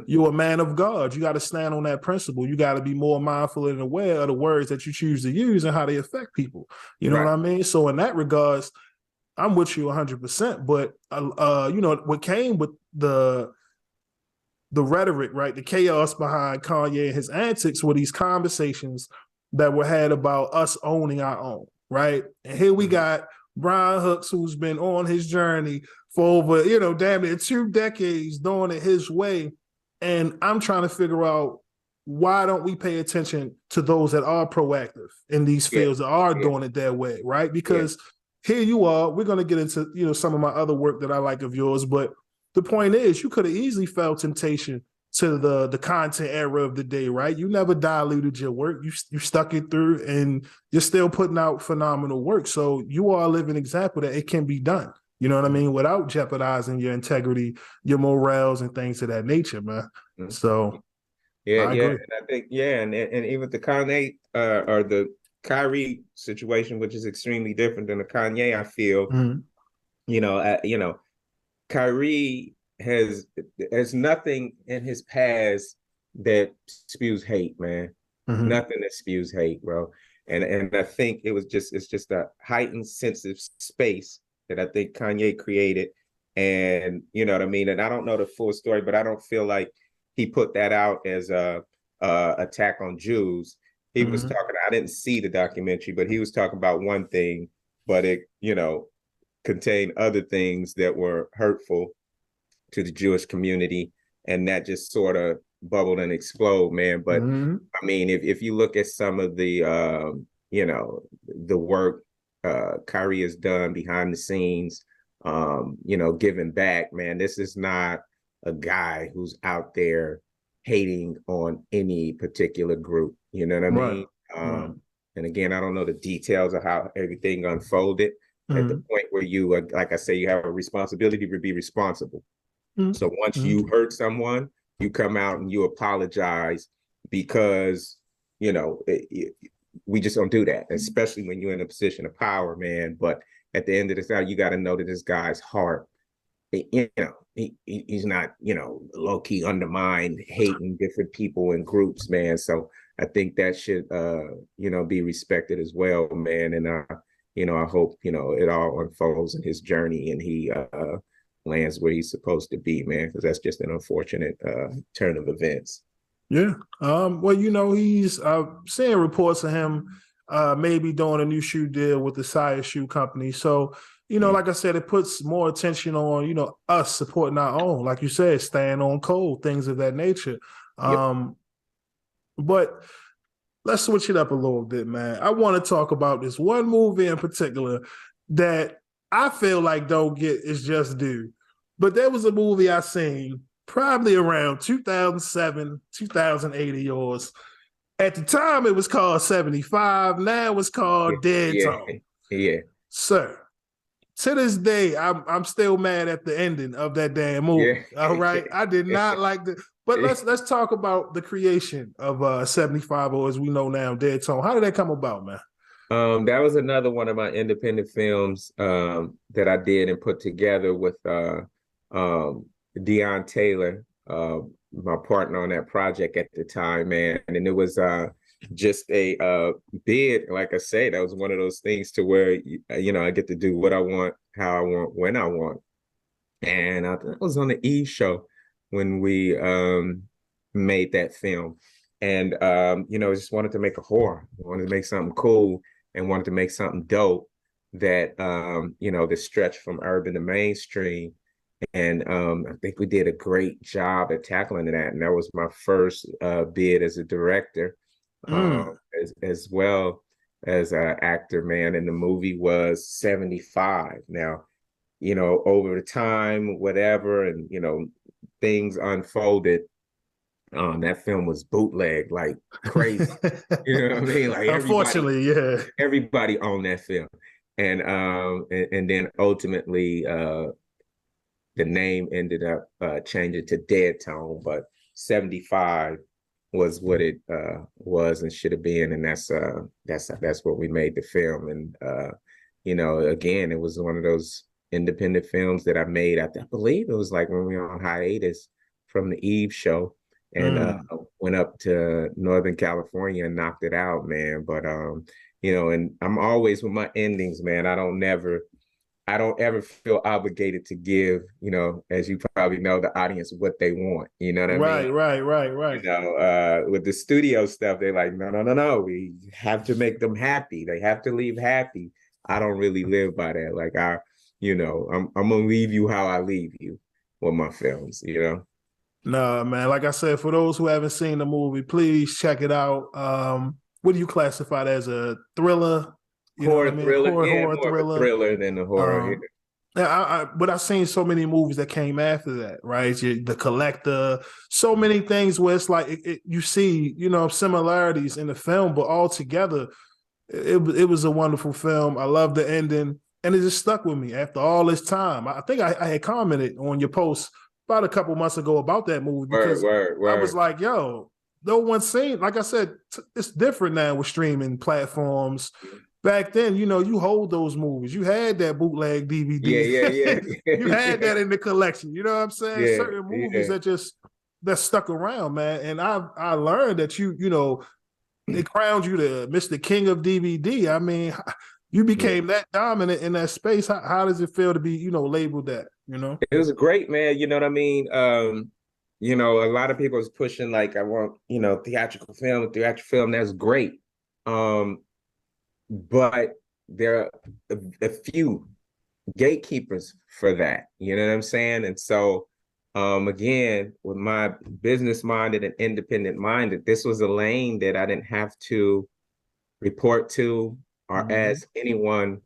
[SPEAKER 1] You're a man of God. You got to stand on that principle. You got to be more mindful and aware of the words that you choose to use and how they affect people. You know what I mean? So in that regards, I'm with you 100%. But what came with the rhetoric, right? The chaos behind Kanye and his antics were these conversations that were had about us owning our own, right? And here we got Brian Hooks, who's been on his journey for over, damn near 2 decades, doing it his way. And I'm trying to figure out, why don't we pay attention to those that are proactive in these fields, that are doing it their way, right? Because here you are, we're going to get into, some of my other work that I like of yours, but the point is, you could have easily felt temptation to the content era of the day, right? You never diluted your work. You stuck it through, and you're still putting out phenomenal work. So you are a living example that it can be done. You know what I mean? Without jeopardizing your integrity, your morals, and things of that nature, man. So I agree.
[SPEAKER 2] And I think, and even the Kanye or the Kyrie situation, which is extremely different than the Kanye, I feel, Kyrie has nothing in his past that spews hate, man. Nothing that spews hate, bro. And I think it's just a heightened sense of space that I think Kanye created. And you know what I mean? And I don't know the full story, but I don't feel like he put that out as a attack on Jews. He was talking, I didn't see the documentary, but he was talking about one thing, but it, contained other things that were hurtful to the Jewish community, and that just sort of bubbled and explode, man. But I mean, if you look at some of the the work Kyrie has done behind the scenes, giving back, man, this is not a guy who's out there hating on any particular group. You know what I mean? And again, I don't know the details of how everything unfolded at the point where you, like I say, you have a responsibility to be responsible. So once you hurt someone, you come out and you apologize, because, we just don't do that, especially when you're in a position of power, man. But at the end of the day, you got to know that this guy's heart, he's not, low key undermined, hating different people and groups, man. So I think that should, be respected as well, man. And, I hope, it all unfolds in his journey and he lands where he's supposed to be, man, because that's just an unfortunate turn of events.
[SPEAKER 1] Yeah. Well, he's seeing reports of him maybe doing a new shoe deal with the Sire Shoe Company. So, like I said, it puts more attention on, us supporting our own, like you said, staying on code, things of that nature. But let's switch it up a little bit, man. I want to talk about this one movie in particular that I feel like don't get its just due. But there was a movie I seen probably around 2007, 2008 of yours. At the time, it was called 75. Now it's called Dead Tone.
[SPEAKER 2] Yeah.
[SPEAKER 1] Sir, to this day, I'm still mad at the ending of that damn movie.
[SPEAKER 2] Yeah.
[SPEAKER 1] All right. I did not like the, but let's talk about the creation of 75, or as we know now, Dead Tone. How did that come about, man?
[SPEAKER 2] That was another one of my independent films that I did and put together with Deion Taylor, my partner on that project at the time, man. And it was just a bid. Like I say, that was one of those things to where, I get to do what I want, how I want, when I want. And I think it was on the Eve show when we made that film. And, just wanted to make a horror, wanted to make something cool, and wanted to make something dope that, that stretched from urban to mainstream. And I think we did a great job at tackling that. And that was my first bid as a director, as well as an actor, man. And the movie was 75. Now, over the time, whatever, and, things unfolded. That film was bootleg like crazy. You know what I mean? Like
[SPEAKER 1] unfortunately,
[SPEAKER 2] everybody owned that film. And then ultimately the name ended up changing to Dead Tone, but 75 was what it was and should have been. And that's what we made the film. And again, it was one of those independent films that I made. I believe it was like when we were on hiatus from the Eve show. And went up to Northern California and knocked it out, man. But and I'm always with my endings, man. I don't ever feel obligated to give, as you probably know, the audience what they want. You know what I mean?
[SPEAKER 1] Right.
[SPEAKER 2] With the studio stuff, they're like, no. We have to make them happy. They have to leave happy. I don't really live by that. Like I'm gonna leave you how I leave you with my films,
[SPEAKER 1] Nah, man. Like I said, for those who haven't seen the movie, please check it out. What do you classify it as, a thriller?
[SPEAKER 2] Horror thriller,
[SPEAKER 1] horror
[SPEAKER 2] more of a thriller than a horror.
[SPEAKER 1] But I've seen so many movies that came after that, right? The Collector, so many things where it's like you see, similarities in the film, but all together, it was a wonderful film. I love the ending, and it just stuck with me after all this time. I think I had commented on your post about a couple months ago about that movie because I was like, yo, no one's seen, like I said, it's different now with streaming platforms. Back then, you hold those movies. You had that bootleg DVD.
[SPEAKER 2] Yeah.
[SPEAKER 1] You had that in the collection. You know what I'm saying?
[SPEAKER 2] Yeah,
[SPEAKER 1] certain movies that stuck around, man. And I learned that they crowned you the Mr. King of DVD. I mean, you became that dominant in that space. How does it feel to be, labeled that?
[SPEAKER 2] It was great, man. You know what I mean? A lot of people was pushing like, I want, theatrical film. That's great. But there are a few gatekeepers for that. You know what I'm saying? And so, again, with my business minded and independent minded, this was a lane that I didn't have to report to or ask anyone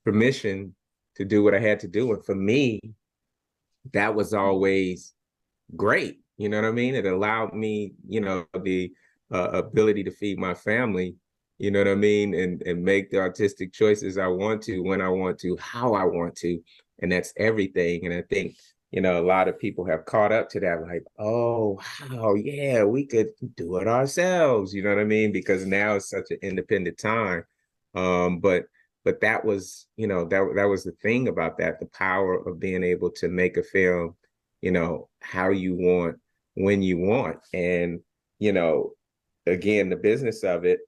[SPEAKER 2] permission to do what I had to do. And for me, that was always great. You know what I mean? It allowed me, the ability to feed my family, you know what I mean? And make the artistic choices I want to, when I want to, how I want to. And that's everything. And I think, a lot of people have caught up to that, like, oh, wow, yeah, we could do it ourselves. You know what I mean? Because now it's such an independent time. But that was, that was the thing about that, the power of being able to make a film, how you want, when you want. And, again, the business of it,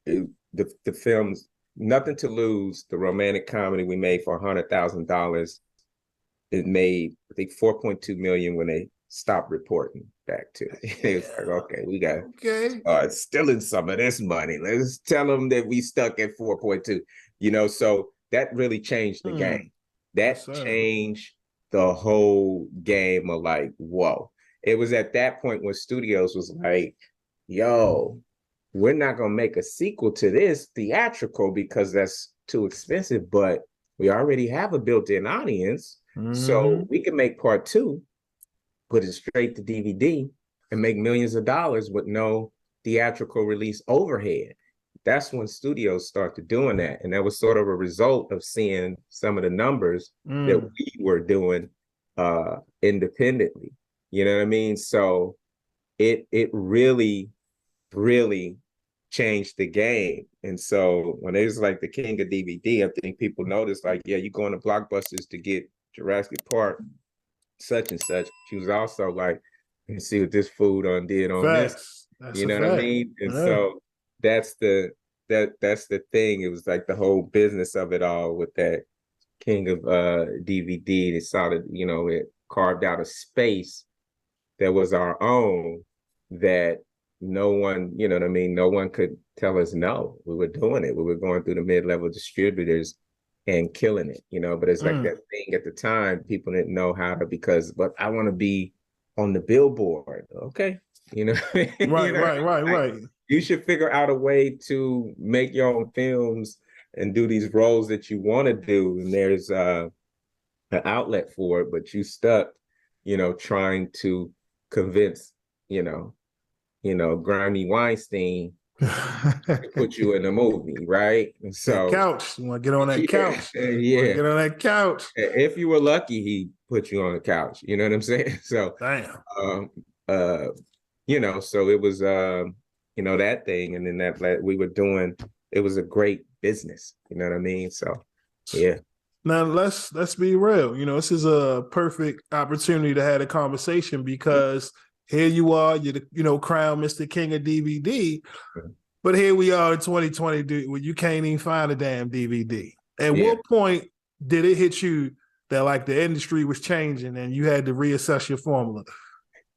[SPEAKER 2] the film's Nothing to Lose, the romantic comedy we made for $100,000. It made, I think, 4.2 million when they stopped reporting back to it. It was like, okay, we got stealing some of this money. Let's tell them that we stuck at 4.2. So that really changed the game. That changed the whole game of like, whoa. It was at that point when studios was like, yo, we're not going to make a sequel to this theatrical because that's too expensive, but we already have a built-in audience. So we can make part 2, put it straight to DVD, and make millions of dollars with no theatrical release overhead. that's when studios started doing that. And that was sort of a result of seeing some of the numbers that we were doing independently. You know what I mean? So it really, really changed the game. And so when it was like the king of DVD, I think people noticed like, yeah, you going to Blockbusters to get Jurassic Park, such and such. She was also like, you see what this fool done did on
[SPEAKER 1] Facts.
[SPEAKER 2] this.
[SPEAKER 1] That's
[SPEAKER 2] You
[SPEAKER 1] a
[SPEAKER 2] know
[SPEAKER 1] fact.
[SPEAKER 2] what I mean? And
[SPEAKER 1] Yeah.
[SPEAKER 2] so that's the thing. It was like the whole business of it all with that king of DVD. It started, you know, it carved out a space that was our own, that no one, you know what I mean, no one could tell us no. We were doing it. We were going through the mid-level distributors and killing it, you know. But it's like that thing at the time, people didn't know how to, because, but I want to be on the billboard. Okay. You know,
[SPEAKER 1] Right,
[SPEAKER 2] you know
[SPEAKER 1] right, right,
[SPEAKER 2] like,
[SPEAKER 1] right.
[SPEAKER 2] you should figure out a way to make your own films and do these roles that you want to do. And there's an outlet for it, but you stuck, you know, trying to convince, you know, grimy Weinstein to put you in a movie, right? And
[SPEAKER 1] That
[SPEAKER 2] so
[SPEAKER 1] couch. You want to get on that couch.
[SPEAKER 2] yeah.
[SPEAKER 1] Get on that couch.
[SPEAKER 2] If you were lucky, he put you on the couch. You know what I'm saying? So,
[SPEAKER 1] Damn.
[SPEAKER 2] You know, so it was, you know, that thing, and then that we were doing. It was a great business. You know what I mean? So, yeah.
[SPEAKER 1] Now let's be real. You know, this is a perfect opportunity to have a conversation, because here you are, you're the, you know, crowned Mr. King of DVD, but here we are in 2020 where you can't even find a damn DVD. At what point did it hit you that like the industry was changing and you had to reassess your formula?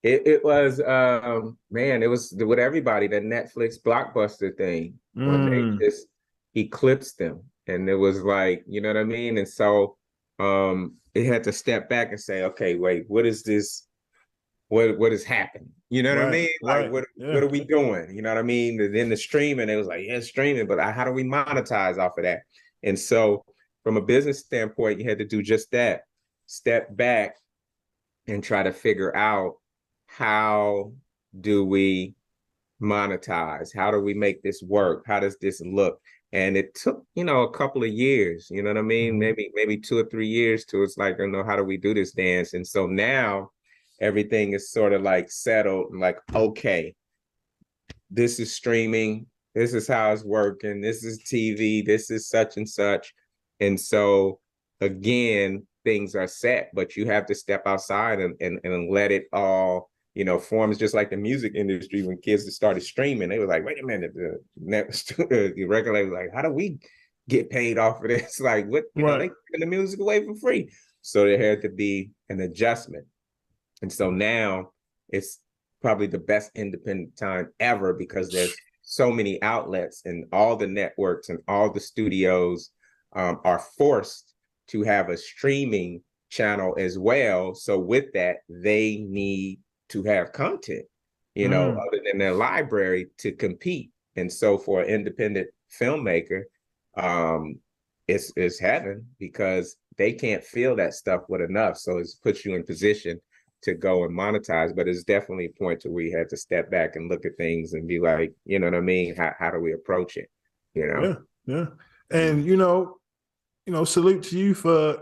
[SPEAKER 2] It was man, it was with everybody, the Netflix Blockbuster thing, when they just eclipsed them. And it was like, you know what I mean? And so it had to step back and say, okay, wait, what is this? What is happening? You know what I mean? Like what are we doing? You know what I mean? And then the streaming, it was like, yeah, streaming, but how do we monetize off of that? And so from a business standpoint, you had to do just that. Step back and try to figure out, how do we monetize? How do we make this work? How does this look? And it took, you know, a couple of years, you know what I mean? Maybe 2 or 3 years to, it's like, I know, how do we do this dance? And so now everything is sort of like settled, like, okay, this is streaming, this is how it's working, this is TV, this is such and such. And so again, things are set, but you have to step outside and let it all, you know, forms. Just like the music industry, when kids started streaming, they were like, wait a minute, the record label was like, how do we get paid off of this? Like, what, you know, they giving the music away for free. So there had to be an adjustment. And so now it's probably the best independent time ever, because there's so many outlets, and all the networks and all the studios are forced to have a streaming channel as well. So with that, they need to have content, you know, other than their library, to compete. And so for an independent filmmaker, it's heaven, because they can't feel that stuff with enough. So it puts you in position to go and monetize. But it's definitely a point to where you have to step back and look at things and be like, you know what I mean? How do we approach it? You know?
[SPEAKER 1] Yeah. And you know, salute to you for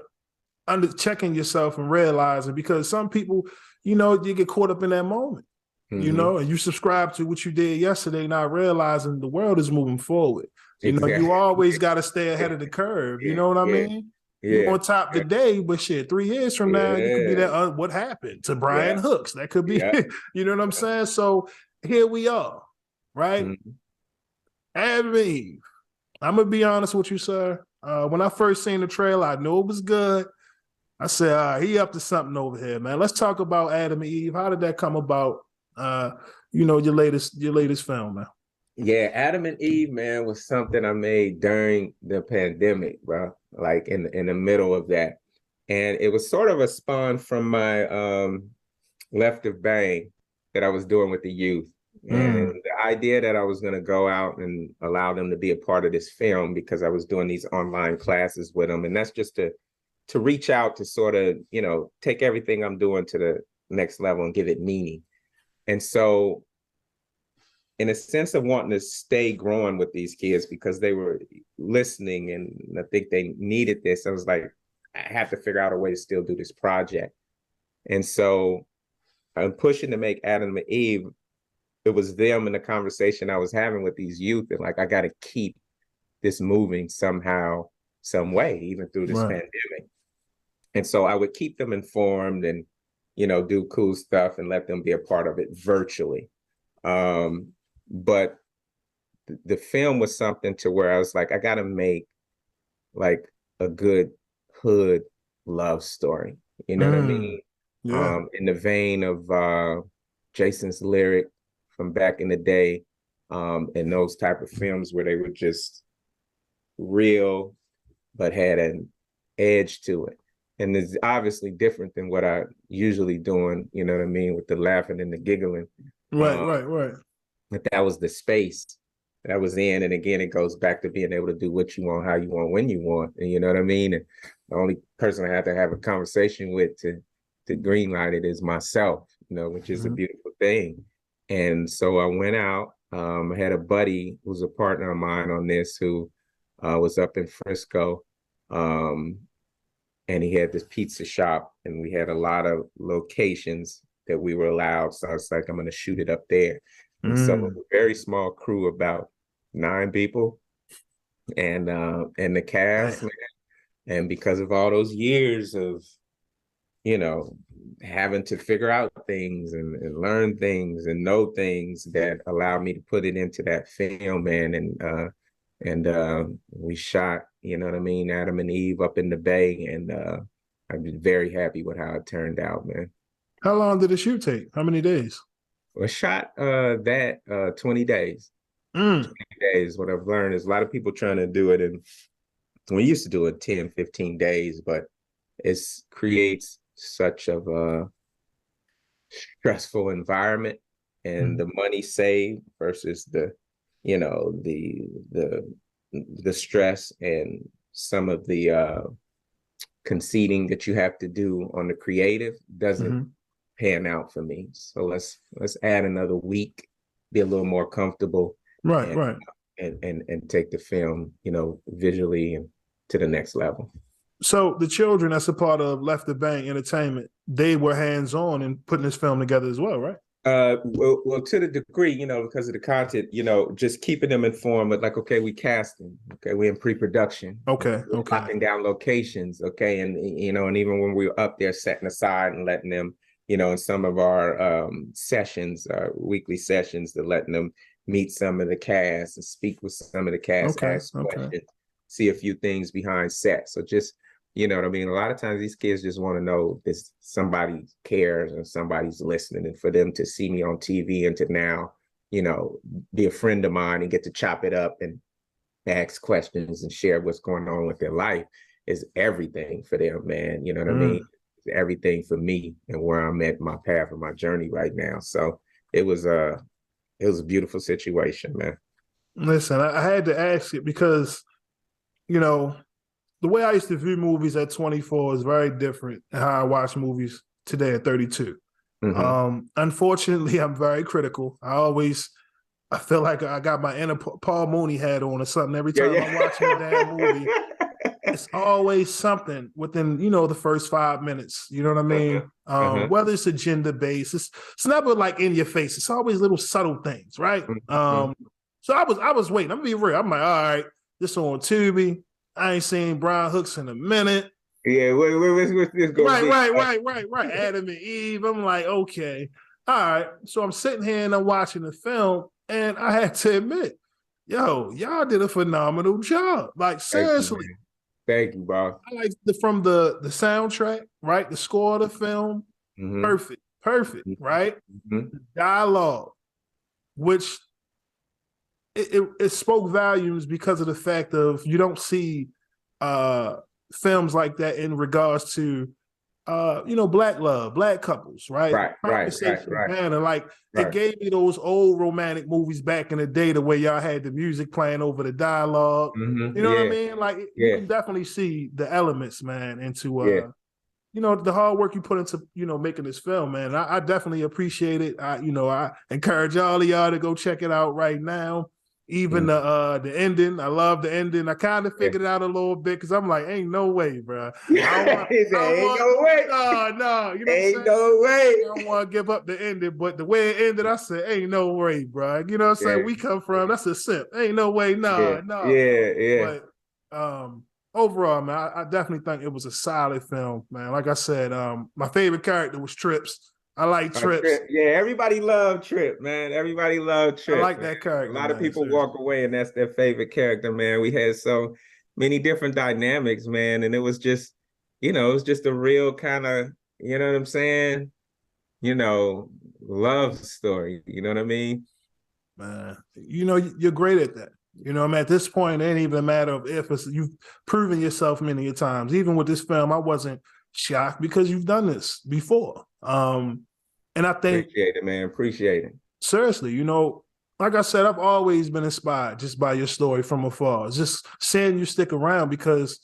[SPEAKER 1] checking yourself and realizing, because some people, you know, you get caught up in that moment, you know, and you subscribe to what you did yesterday, not realizing the world is moving forward. You know, you always got to stay ahead of the curve. You know what I mean? You're on top today, but shit, 3 years from now, you could be that. What happened to Brian Hooks? That could be, you know what I'm saying? So here we are, right? Adam and Eve. I'm gonna be honest with you, sir. When I first seen the trailer, I knew it was good. I said, he up to something over here, man. Let's talk about Adam and Eve. How did that come about? You know, your latest film, man.
[SPEAKER 2] Yeah, Adam and Eve, man, was something I made during the pandemic, bro. Like in the middle of that. And it was sort of a spawn from my Left of Bang that I was doing with the youth. And the idea that I was going to go out and allow them to be a part of this film, because I was doing these online classes with them. And that's just to reach out, to sort of, you know, take everything I'm doing to the next level and give it meaning. And so in a sense of wanting to stay growing with these kids because they were listening and I think they needed this. I was like, I have to figure out a way to still do this project. And so I'm pushing to make Adam and Eve. It was them in the conversation I was having with these youth, and like, I got to keep this moving somehow, some way, even through this pandemic. And so I would keep them informed and, you know, do cool stuff and let them be a part of it virtually. But the film was something to where I was like, I got to make like a good hood love story. You know what I mean?
[SPEAKER 1] Yeah.
[SPEAKER 2] In the vein of Jason's Lyric from back in the day, and those type of films where they were just real, but had an edge to it. And it's obviously different than what I usually doing, you know what I mean, with the laughing and the giggling.
[SPEAKER 1] Right.
[SPEAKER 2] But that was the space that I was in. And again, it goes back to being able to do what you want, how you want, when you want. And you know what I mean? And the only person I have to have a conversation with to greenlight it is myself, you know, which is a beautiful thing. And so I went out. I had a buddy who's a partner of mine on this who was up in Frisco. And he had this pizza shop, and we had a lot of locations that we were allowed. So I was like, I'm going to shoot it up there. And so a very small crew, about 9 people, and the cast, man. And because of all those years of, you know, having to figure out things and learn things and know things, that allowed me to put it into that film, man. And we shot, you know what I mean, Adam and Eve up in the Bay, and I've been very happy with how it turned out, man.
[SPEAKER 1] How long did the shoot take? How many days?
[SPEAKER 2] Well, I shot 20 days. 20 days. What I've learned is a lot of people trying to do it, and we used to do it 10, 15 days, but it creates such of a stressful environment, and the money saved versus the, you know, the stress and some of the conceding that you have to do on the creative doesn't pan out for me. So let's add another week, be a little more comfortable, and take the film, you know, visually and to the next level.
[SPEAKER 1] So the children that's a part of Left the Bank Entertainment, they were hands-on in putting this film together as well, right?
[SPEAKER 2] Well, to the degree, you know, because of the content, you know, just keeping them informed, but like, okay, we casting, okay, we're in pre-production,
[SPEAKER 1] okay,
[SPEAKER 2] locking down locations, okay, and you know, and even when we were up there setting aside and letting them, you know, in some of our sessions, weekly sessions, to letting them meet some of the cast and speak with some of the cast, ask questions, see a few things behind set. So just, you know what I mean? A lot of times these kids just want to know that somebody cares and somebody's listening, and for them to see me on TV and to now, you know, be a friend of mine and get to chop it up and ask questions and share what's going on with their life is everything for them, man. You know what I mean? It's everything for me and where I'm at my path and my journey right now. So it was a beautiful situation, man.
[SPEAKER 1] Listen, I had to ask it because, you know, the way I used to view movies at 24 is very different than how I watch movies today at 32. Unfortunately, I'm very critical. I feel like I got my inner Paul Mooney hat on or something every time I'm watching a damn movie. It's always something within, you know, the first 5 minutes. You know what I mean? Whether it's agenda-based, it's never like in your face. It's always little subtle things, right? So I was waiting. I'm gonna be real. I'm like, all right, this on Tubi. I ain't seen Brian Hooks in a minute.
[SPEAKER 2] Yeah, what's this going
[SPEAKER 1] Right. Adam and Eve. I'm like, okay, all right. So I'm sitting here and I'm watching the film, and I had to admit, yo, y'all did a phenomenal job. Like, seriously.
[SPEAKER 2] Thank you, bro.
[SPEAKER 1] I like from the soundtrack, right? The score of the film, perfect, right? The dialogue, which it spoke volumes because of the fact of you don't see films like that in regards to you know, black love, black couples, right?
[SPEAKER 2] Right.
[SPEAKER 1] And like it gave me those old romantic movies back in the day, the way y'all had the music playing over the dialogue. You know what I mean? Like you can definitely see the elements, man, into the hard work you put into, making this film, man. I definitely appreciate it. I encourage all of y'all to go check it out right now. Even the ending, I love the ending. I kind of figured it out a little bit because I'm like, ain't no way, bro. I don't want,
[SPEAKER 2] ain't no way.
[SPEAKER 1] No, you know
[SPEAKER 2] ain't
[SPEAKER 1] what I'm saying?
[SPEAKER 2] No way.
[SPEAKER 1] I don't want to give up the ending, but the way it ended, I said, ain't no way, bro. You know what I'm saying? We come from, that's a simp. Ain't no way, no.
[SPEAKER 2] Yeah.
[SPEAKER 1] But overall, man, I definitely think it was a solid film, man. Like I said, my favorite character was Trips. I like Trips.
[SPEAKER 2] Trip. Yeah, everybody loved Trip, man. Everybody loved Trip.
[SPEAKER 1] I like that character.
[SPEAKER 2] A lot of people walk away and that's their favorite character, man. We had so many different dynamics, man. And it was just, it was just a real kind of, you know what I'm saying? Love story. You know what I mean?
[SPEAKER 1] Man, you're great at that. At this point, it ain't even a matter of if. You've proven yourself many times. Even with this film, I wasn't shocked because you've done this before. And I think
[SPEAKER 2] appreciate it, man. Appreciate it.
[SPEAKER 1] Seriously, like I said, I've always been inspired just by your story from afar. Just seeing you stick around because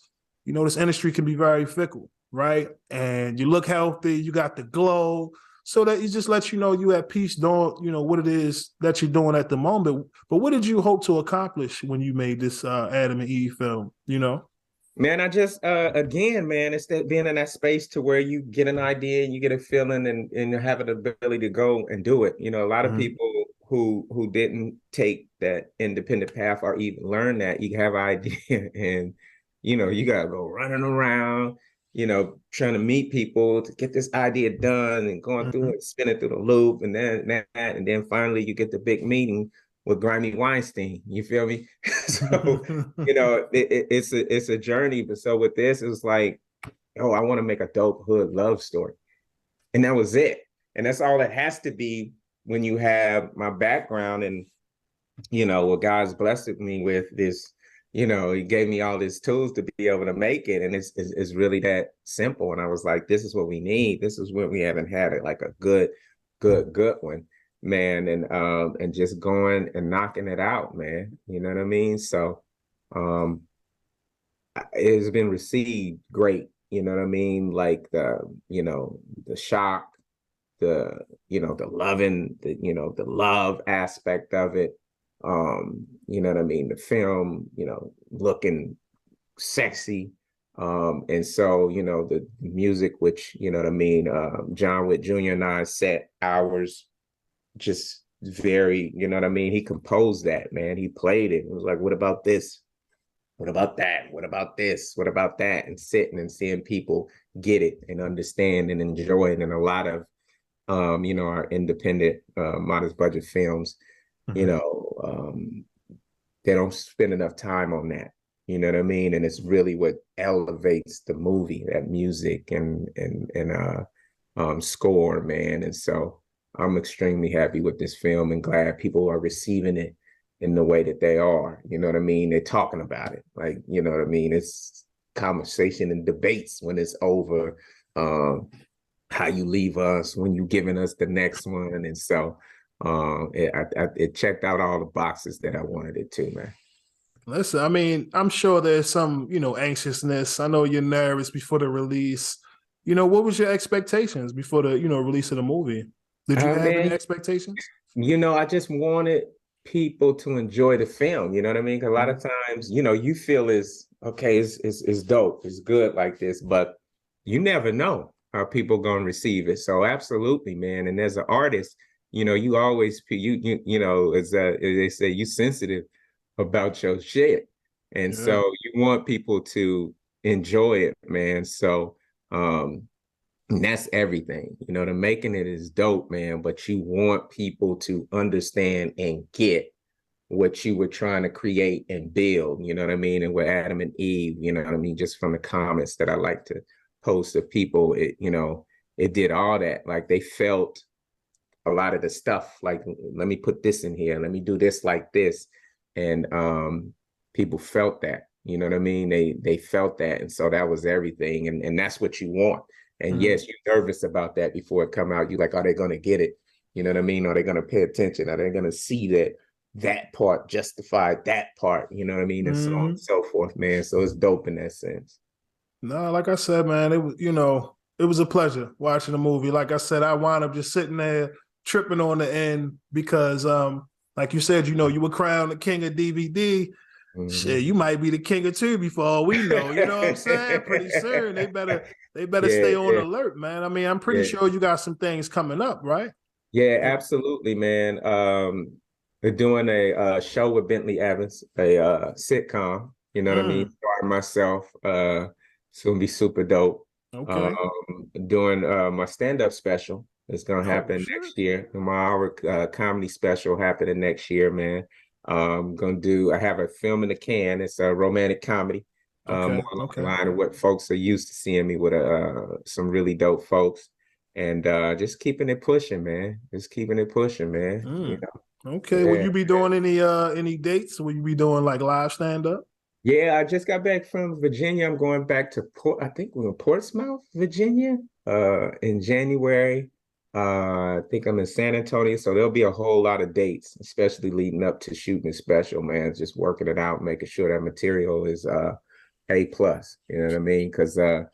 [SPEAKER 1] this industry can be very fickle, right? And you look healthy, you got the glow, so that it just lets you know you at peace doing what it is that you're doing at the moment. But what did you hope to accomplish when you made this Adam and Eve film?
[SPEAKER 2] Man, I just again, man, it's that being in that space to where you get an idea and you get a feeling and you have the ability to go and do it. A lot of people who didn't take that independent path or even learn that, you have an idea and you gotta go running around, trying to meet people to get this idea done and going through it, spinning through the loop and then finally you get the big meeting with grimy Weinstein, you feel me? So, it's a journey. But so with this, it was like, oh, I want to make a dope hood love story. And that was it. And that's all it has to be when you have my background and, what God's blessed me with is, he gave me all these tools to be able to make it. And it's really that simple. And I was like, this is what we need. This is what we haven't had it, like a good one. Man, and just going and knocking it out, man. You know what I mean? So it's been received great, you know what I mean? Like the shock, the loving, the love aspect of it. You know what I mean? The film, looking sexy. And so, the music, which, you know what I mean? John Wick Jr. and I set hours just very, you know what I mean? He composed that, man. He played it. It was like, what about this? What about that? What about this? What about that? And sitting and seeing people get it and understand and enjoy it. And a lot of, our independent, modest budget films, they don't spend enough time on that. You know what I mean? And it's really what elevates the movie, that music and score, man. And so I'm extremely happy with this film and glad people are receiving it in the way that they are. You know what I mean? They're talking about it. Like, you know what I mean? It's conversation and debates when it's over. How you leave us, when you giving us the next one. And so it checked out all the boxes that I wanted it to, man.
[SPEAKER 1] Listen, I mean, I'm sure there's some, anxiousness. I know you're nervous before the release. What was your expectations before the, release of the movie? Did you have any expectations?
[SPEAKER 2] I just wanted people to enjoy the film. You know what I mean? 'Cause a lot of times, you feel is okay, it's dope, it's good like this, but you never know how people gonna receive it. So absolutely, man. And as an artist, you always as they say, you sensitive about your shit, and so you want people to enjoy it, man. So and that's everything. The making it is dope, man, but you want people to understand and get what you were trying to create and build, you know what I mean? And with Adam and Eve, you know what I mean? Just from the comments that I like to post to people, it did all that. Like they felt a lot of the stuff, like, let me put this in here, let me do this like this. And people felt that, you know what I mean? They felt that. And so that was everything. And that's what you want. And yes, you're nervous about that before it come out. You're like, are they going to get it? You know what I mean? Are they going to pay attention? Are they going to see that part justified that part? You know what I mean? And so on and so forth, man. So it's dope in that sense.
[SPEAKER 1] No, like I said, man, it was, It was a pleasure watching the movie. Like I said, I wound up just sitting there tripping on the end because, like you said, you were crowned the king of DVD. Shit, you might be the king of Tubi for all we know. You know what I'm saying? Pretty soon, they better
[SPEAKER 2] Yeah,
[SPEAKER 1] stay on
[SPEAKER 2] yeah,
[SPEAKER 1] alert, man. I mean, I'm pretty
[SPEAKER 2] yeah.
[SPEAKER 1] sure you got some things coming up, right?
[SPEAKER 2] Yeah, absolutely, man. They're doing a show with Bentley Evans, a sitcom. You know what I mean?
[SPEAKER 1] Mm,
[SPEAKER 2] Starring myself. It's gonna be super dope.
[SPEAKER 1] okay.
[SPEAKER 2] Doing my stand-up special. It's gonna
[SPEAKER 1] Oh
[SPEAKER 2] happen
[SPEAKER 1] shit.
[SPEAKER 2] next year. My hour comedy special happening next year, man. Gonna do. I have a film in the can. It's a romantic comedy. More
[SPEAKER 1] Okay.
[SPEAKER 2] along the
[SPEAKER 1] Okay.
[SPEAKER 2] line of what folks are used to seeing me with some really dope folks and just keeping it pushing, man. Just keeping it pushing, man. You
[SPEAKER 1] Mm.
[SPEAKER 2] know,
[SPEAKER 1] Okay. Will
[SPEAKER 2] yeah.
[SPEAKER 1] you be doing any dates? Will you be doing like live stand up?
[SPEAKER 2] Yeah, I just got back from Virginia. I'm going back to I think we're in Portsmouth, Virginia, in January. I think I'm in San Antonio, so there'll be a whole lot of dates, especially leading up to shooting the special, man. Just working it out, making sure that material is A plus. You know what I mean? Because there's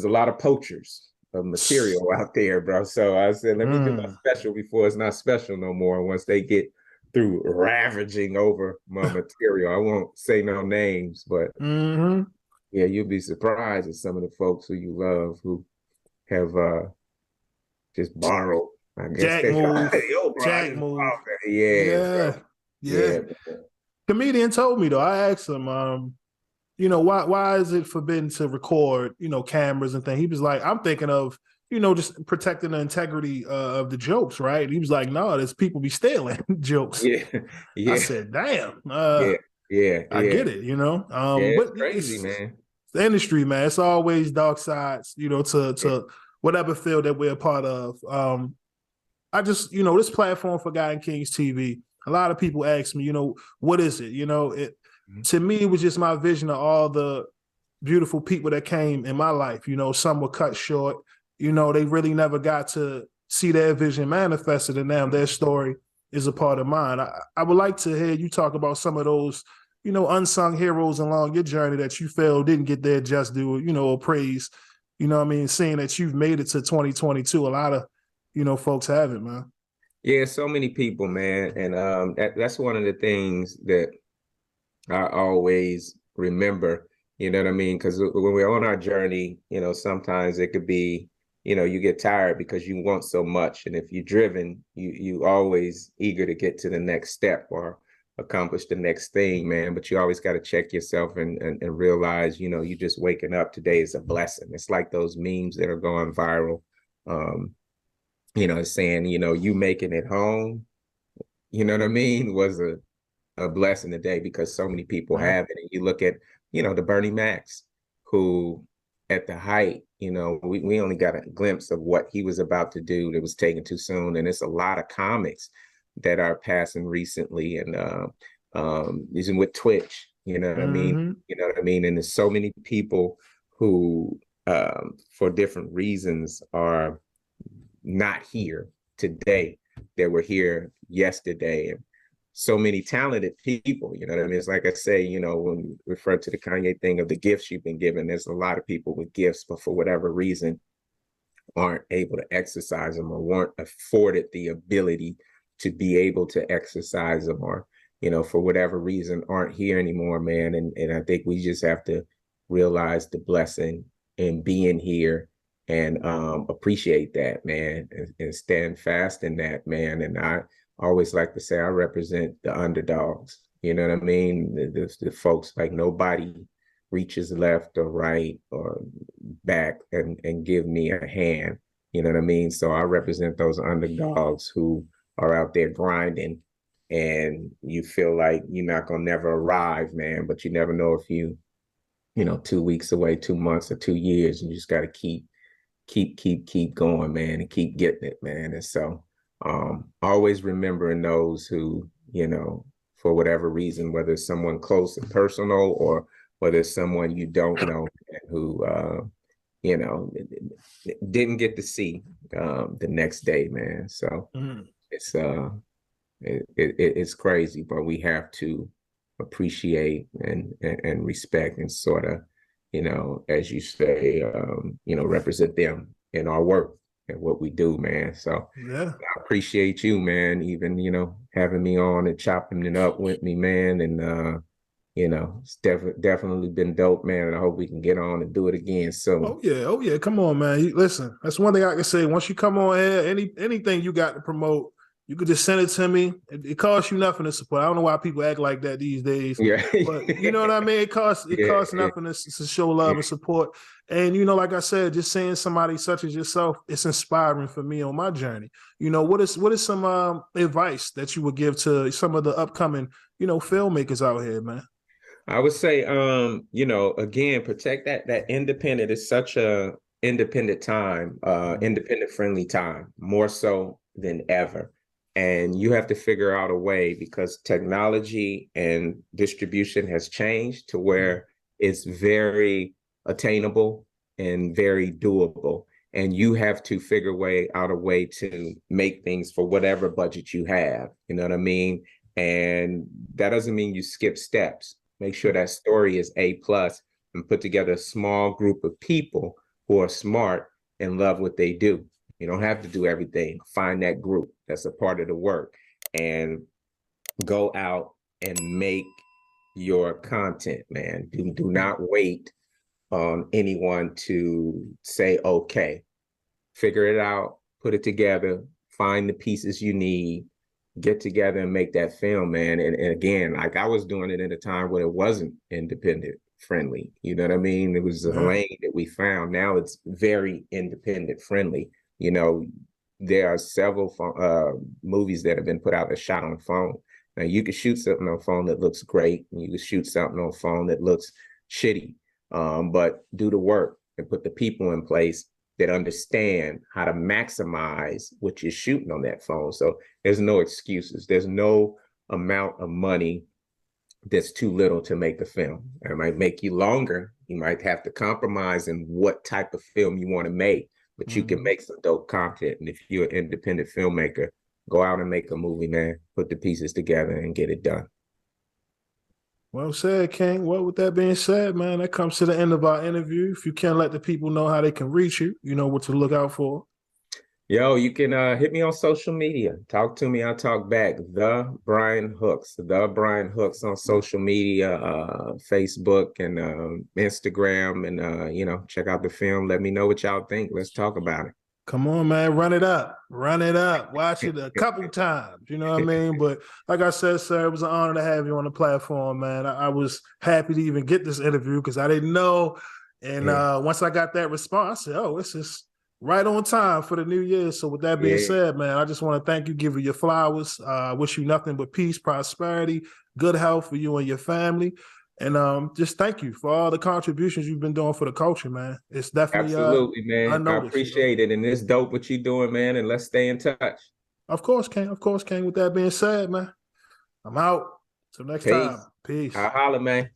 [SPEAKER 2] a lot of poachers of material out there, bro. So I said, let me do my
[SPEAKER 1] Mm.
[SPEAKER 2] special before it's not special no more. Once they get through ravaging over my material, I won't say no names, but
[SPEAKER 1] Hmm.
[SPEAKER 2] yeah, you'll be surprised at some of the folks who you love who have just borrowed. I guess
[SPEAKER 1] Jack
[SPEAKER 2] they
[SPEAKER 1] move.
[SPEAKER 2] yo, bro, I
[SPEAKER 1] Jack
[SPEAKER 2] just
[SPEAKER 1] move.
[SPEAKER 2] borrowed that. Yeah, bro.
[SPEAKER 1] Yeah. Yeah.
[SPEAKER 2] Yeah.
[SPEAKER 1] Comedian told me though. I asked him, why is it forbidden to record, cameras and things? He was like, I'm thinking of, just protecting the integrity of the jokes, right? He was like, no, there's people be stealing jokes.
[SPEAKER 2] Yeah.
[SPEAKER 1] I
[SPEAKER 2] Yeah.
[SPEAKER 1] said, damn,
[SPEAKER 2] Yeah. Yeah.
[SPEAKER 1] I
[SPEAKER 2] Yeah.
[SPEAKER 1] get it,
[SPEAKER 2] Yeah.
[SPEAKER 1] but
[SPEAKER 2] It's crazy, man.
[SPEAKER 1] it's the industry, man. It's always dark sides, to whatever field that we're a part of. I just, this platform for Guy and Kings TV, a lot of people ask me, what is it? To me, it was just my vision of all the beautiful people that came in my life. Some were cut short. They really never got to see their vision manifested, and now their story is a part of mine. I would like to hear you talk about some of those, unsung heroes along your journey that you feel didn't get their just due, or praise. What I mean? Seeing that you've made it to 2022, a lot of, folks haven't, man.
[SPEAKER 2] Yeah, so many people, man. And that's one of the things that I always remember, you know what I mean? Because when we're on our journey, sometimes it could be, you get tired because you want so much. And if you're driven, you always eager to get to the next step or accomplish the next thing, man. But you always got to check yourself and realize, you just waking up today is a blessing. It's like those memes that are going viral. Saying, you making it home, you know what I mean, was a blessing today because so many people have it. And you look at, the Bernie Macs, who at the height, we only got a glimpse of what he was about to do that was taken too soon. And it's a lot of comics that are passing recently and even with Twitch, you know what I mean?
[SPEAKER 1] Mm-hmm.
[SPEAKER 2] You know what I mean? And there's so many people who for different reasons are not here today that were here yesterday. And so many talented people, you know what I mean? It's like I say, when we refer to the Kanye thing of the gifts you've been given, there's a lot of people with gifts, but for whatever reason, aren't able to exercise them or weren't afforded the ability to be able to exercise them or, for whatever reason, aren't here anymore, man. And I think we just have to realize the blessing in being here and appreciate that, man, and stand fast in that, man. And I always like to say I represent the underdogs. You know what I mean? The folks like nobody reaches left or right or back and give me a hand. You know what I mean? So I represent those underdogs who are out there grinding and you feel like you're not gonna never arrive, man, but you never know if 2 weeks away, 2 months or 2 years, you just gotta keep going, man, and keep getting it, man. And so always remembering those who, for whatever reason, whether it's someone close and personal or whether it's someone you don't know who, didn't get to see the next day, man. So it's crazy, but we have to appreciate and respect and sort of as you say, represent them in our work and what we do, man. So
[SPEAKER 1] Yeah.
[SPEAKER 2] I appreciate you, man, even, having me on and chopping it up with me, man. And, it's definitely been dope, man. And I hope we can get on and do it again soon.
[SPEAKER 1] Oh yeah, oh yeah. Come on, man. Listen, that's one thing I can say. Once you come on here, anything you got to promote, you could just send it to me. It costs you nothing to support. I don't know why people act like that these days.
[SPEAKER 2] Yeah.
[SPEAKER 1] But you know what I mean? It costs nothing to show love and support. And like I said, just saying somebody such as yourself, it's inspiring for me on my journey. What is some advice that you would give to some of the upcoming, filmmakers out here, man?
[SPEAKER 2] I would say, again, protect that independent. Is such a independent time, independent friendly time, more so than ever. And you have to figure out a way, because technology and distribution has changed to where it's very attainable and very doable. And you have to figure out a way to make things for whatever budget you have. You know what I mean? And that doesn't mean you skip steps. Make sure that story is A+, and put together a small group of people who are smart and love what they do. You don't have to do everything. Find that group that's a part of the work and go out and make your content, man. Do not wait on anyone to say, okay. Figure it out, put it together, find the pieces you need, get together and make that film, man. And again, like I was doing it at a time when it wasn't independent friendly. You know what I mean? It was a lane that we found. Now it's very independent friendly. There are several movies that have been put out that shot on phone. Now you can shoot something on phone that looks great, and you can shoot something on phone that looks shitty. But do the work and put the people in place that understand how to maximize what you're shooting on that phone. So there's no excuses. There's no amount of money that's too little to make a film. It might make you longer. You might have to compromise in what type of film you want to make, but you can make some dope content. And if you're an independent filmmaker, go out and make a movie, man. Put the pieces together and get it done.
[SPEAKER 1] Well said, King. Well, with that being said, man, that comes to the end of our interview. If you can let the people know how they can reach you, you know what to look out for.
[SPEAKER 2] Yo, you can hit me on social media. Talk to me. I'll talk back. The Brian Hooks on social media, Facebook and Instagram. And, check out the film. Let me know what y'all think. Let's talk about it.
[SPEAKER 1] Come on, man, run it up. Watch it a couple times, you know what I mean? But like I said, sir, it was an honor to have you on the platform, man. I was happy to even get this interview because I didn't know. And once I got that response, I said, oh, this is right on time for the new year. So with that being said, man, I just want to thank you, give you your flowers. Wish you nothing but peace, prosperity, good health for you and your family. And just thank you for all the contributions you've been doing for the culture, man. It's definitely
[SPEAKER 2] absolutely, man.
[SPEAKER 1] Unnoticed,
[SPEAKER 2] I appreciate it, and it's dope what you're doing, man. And let's stay in touch.
[SPEAKER 1] Of course, King. Of course, King. With that being said, man, I'm out. Till next time. Peace.
[SPEAKER 2] I'll holler, man.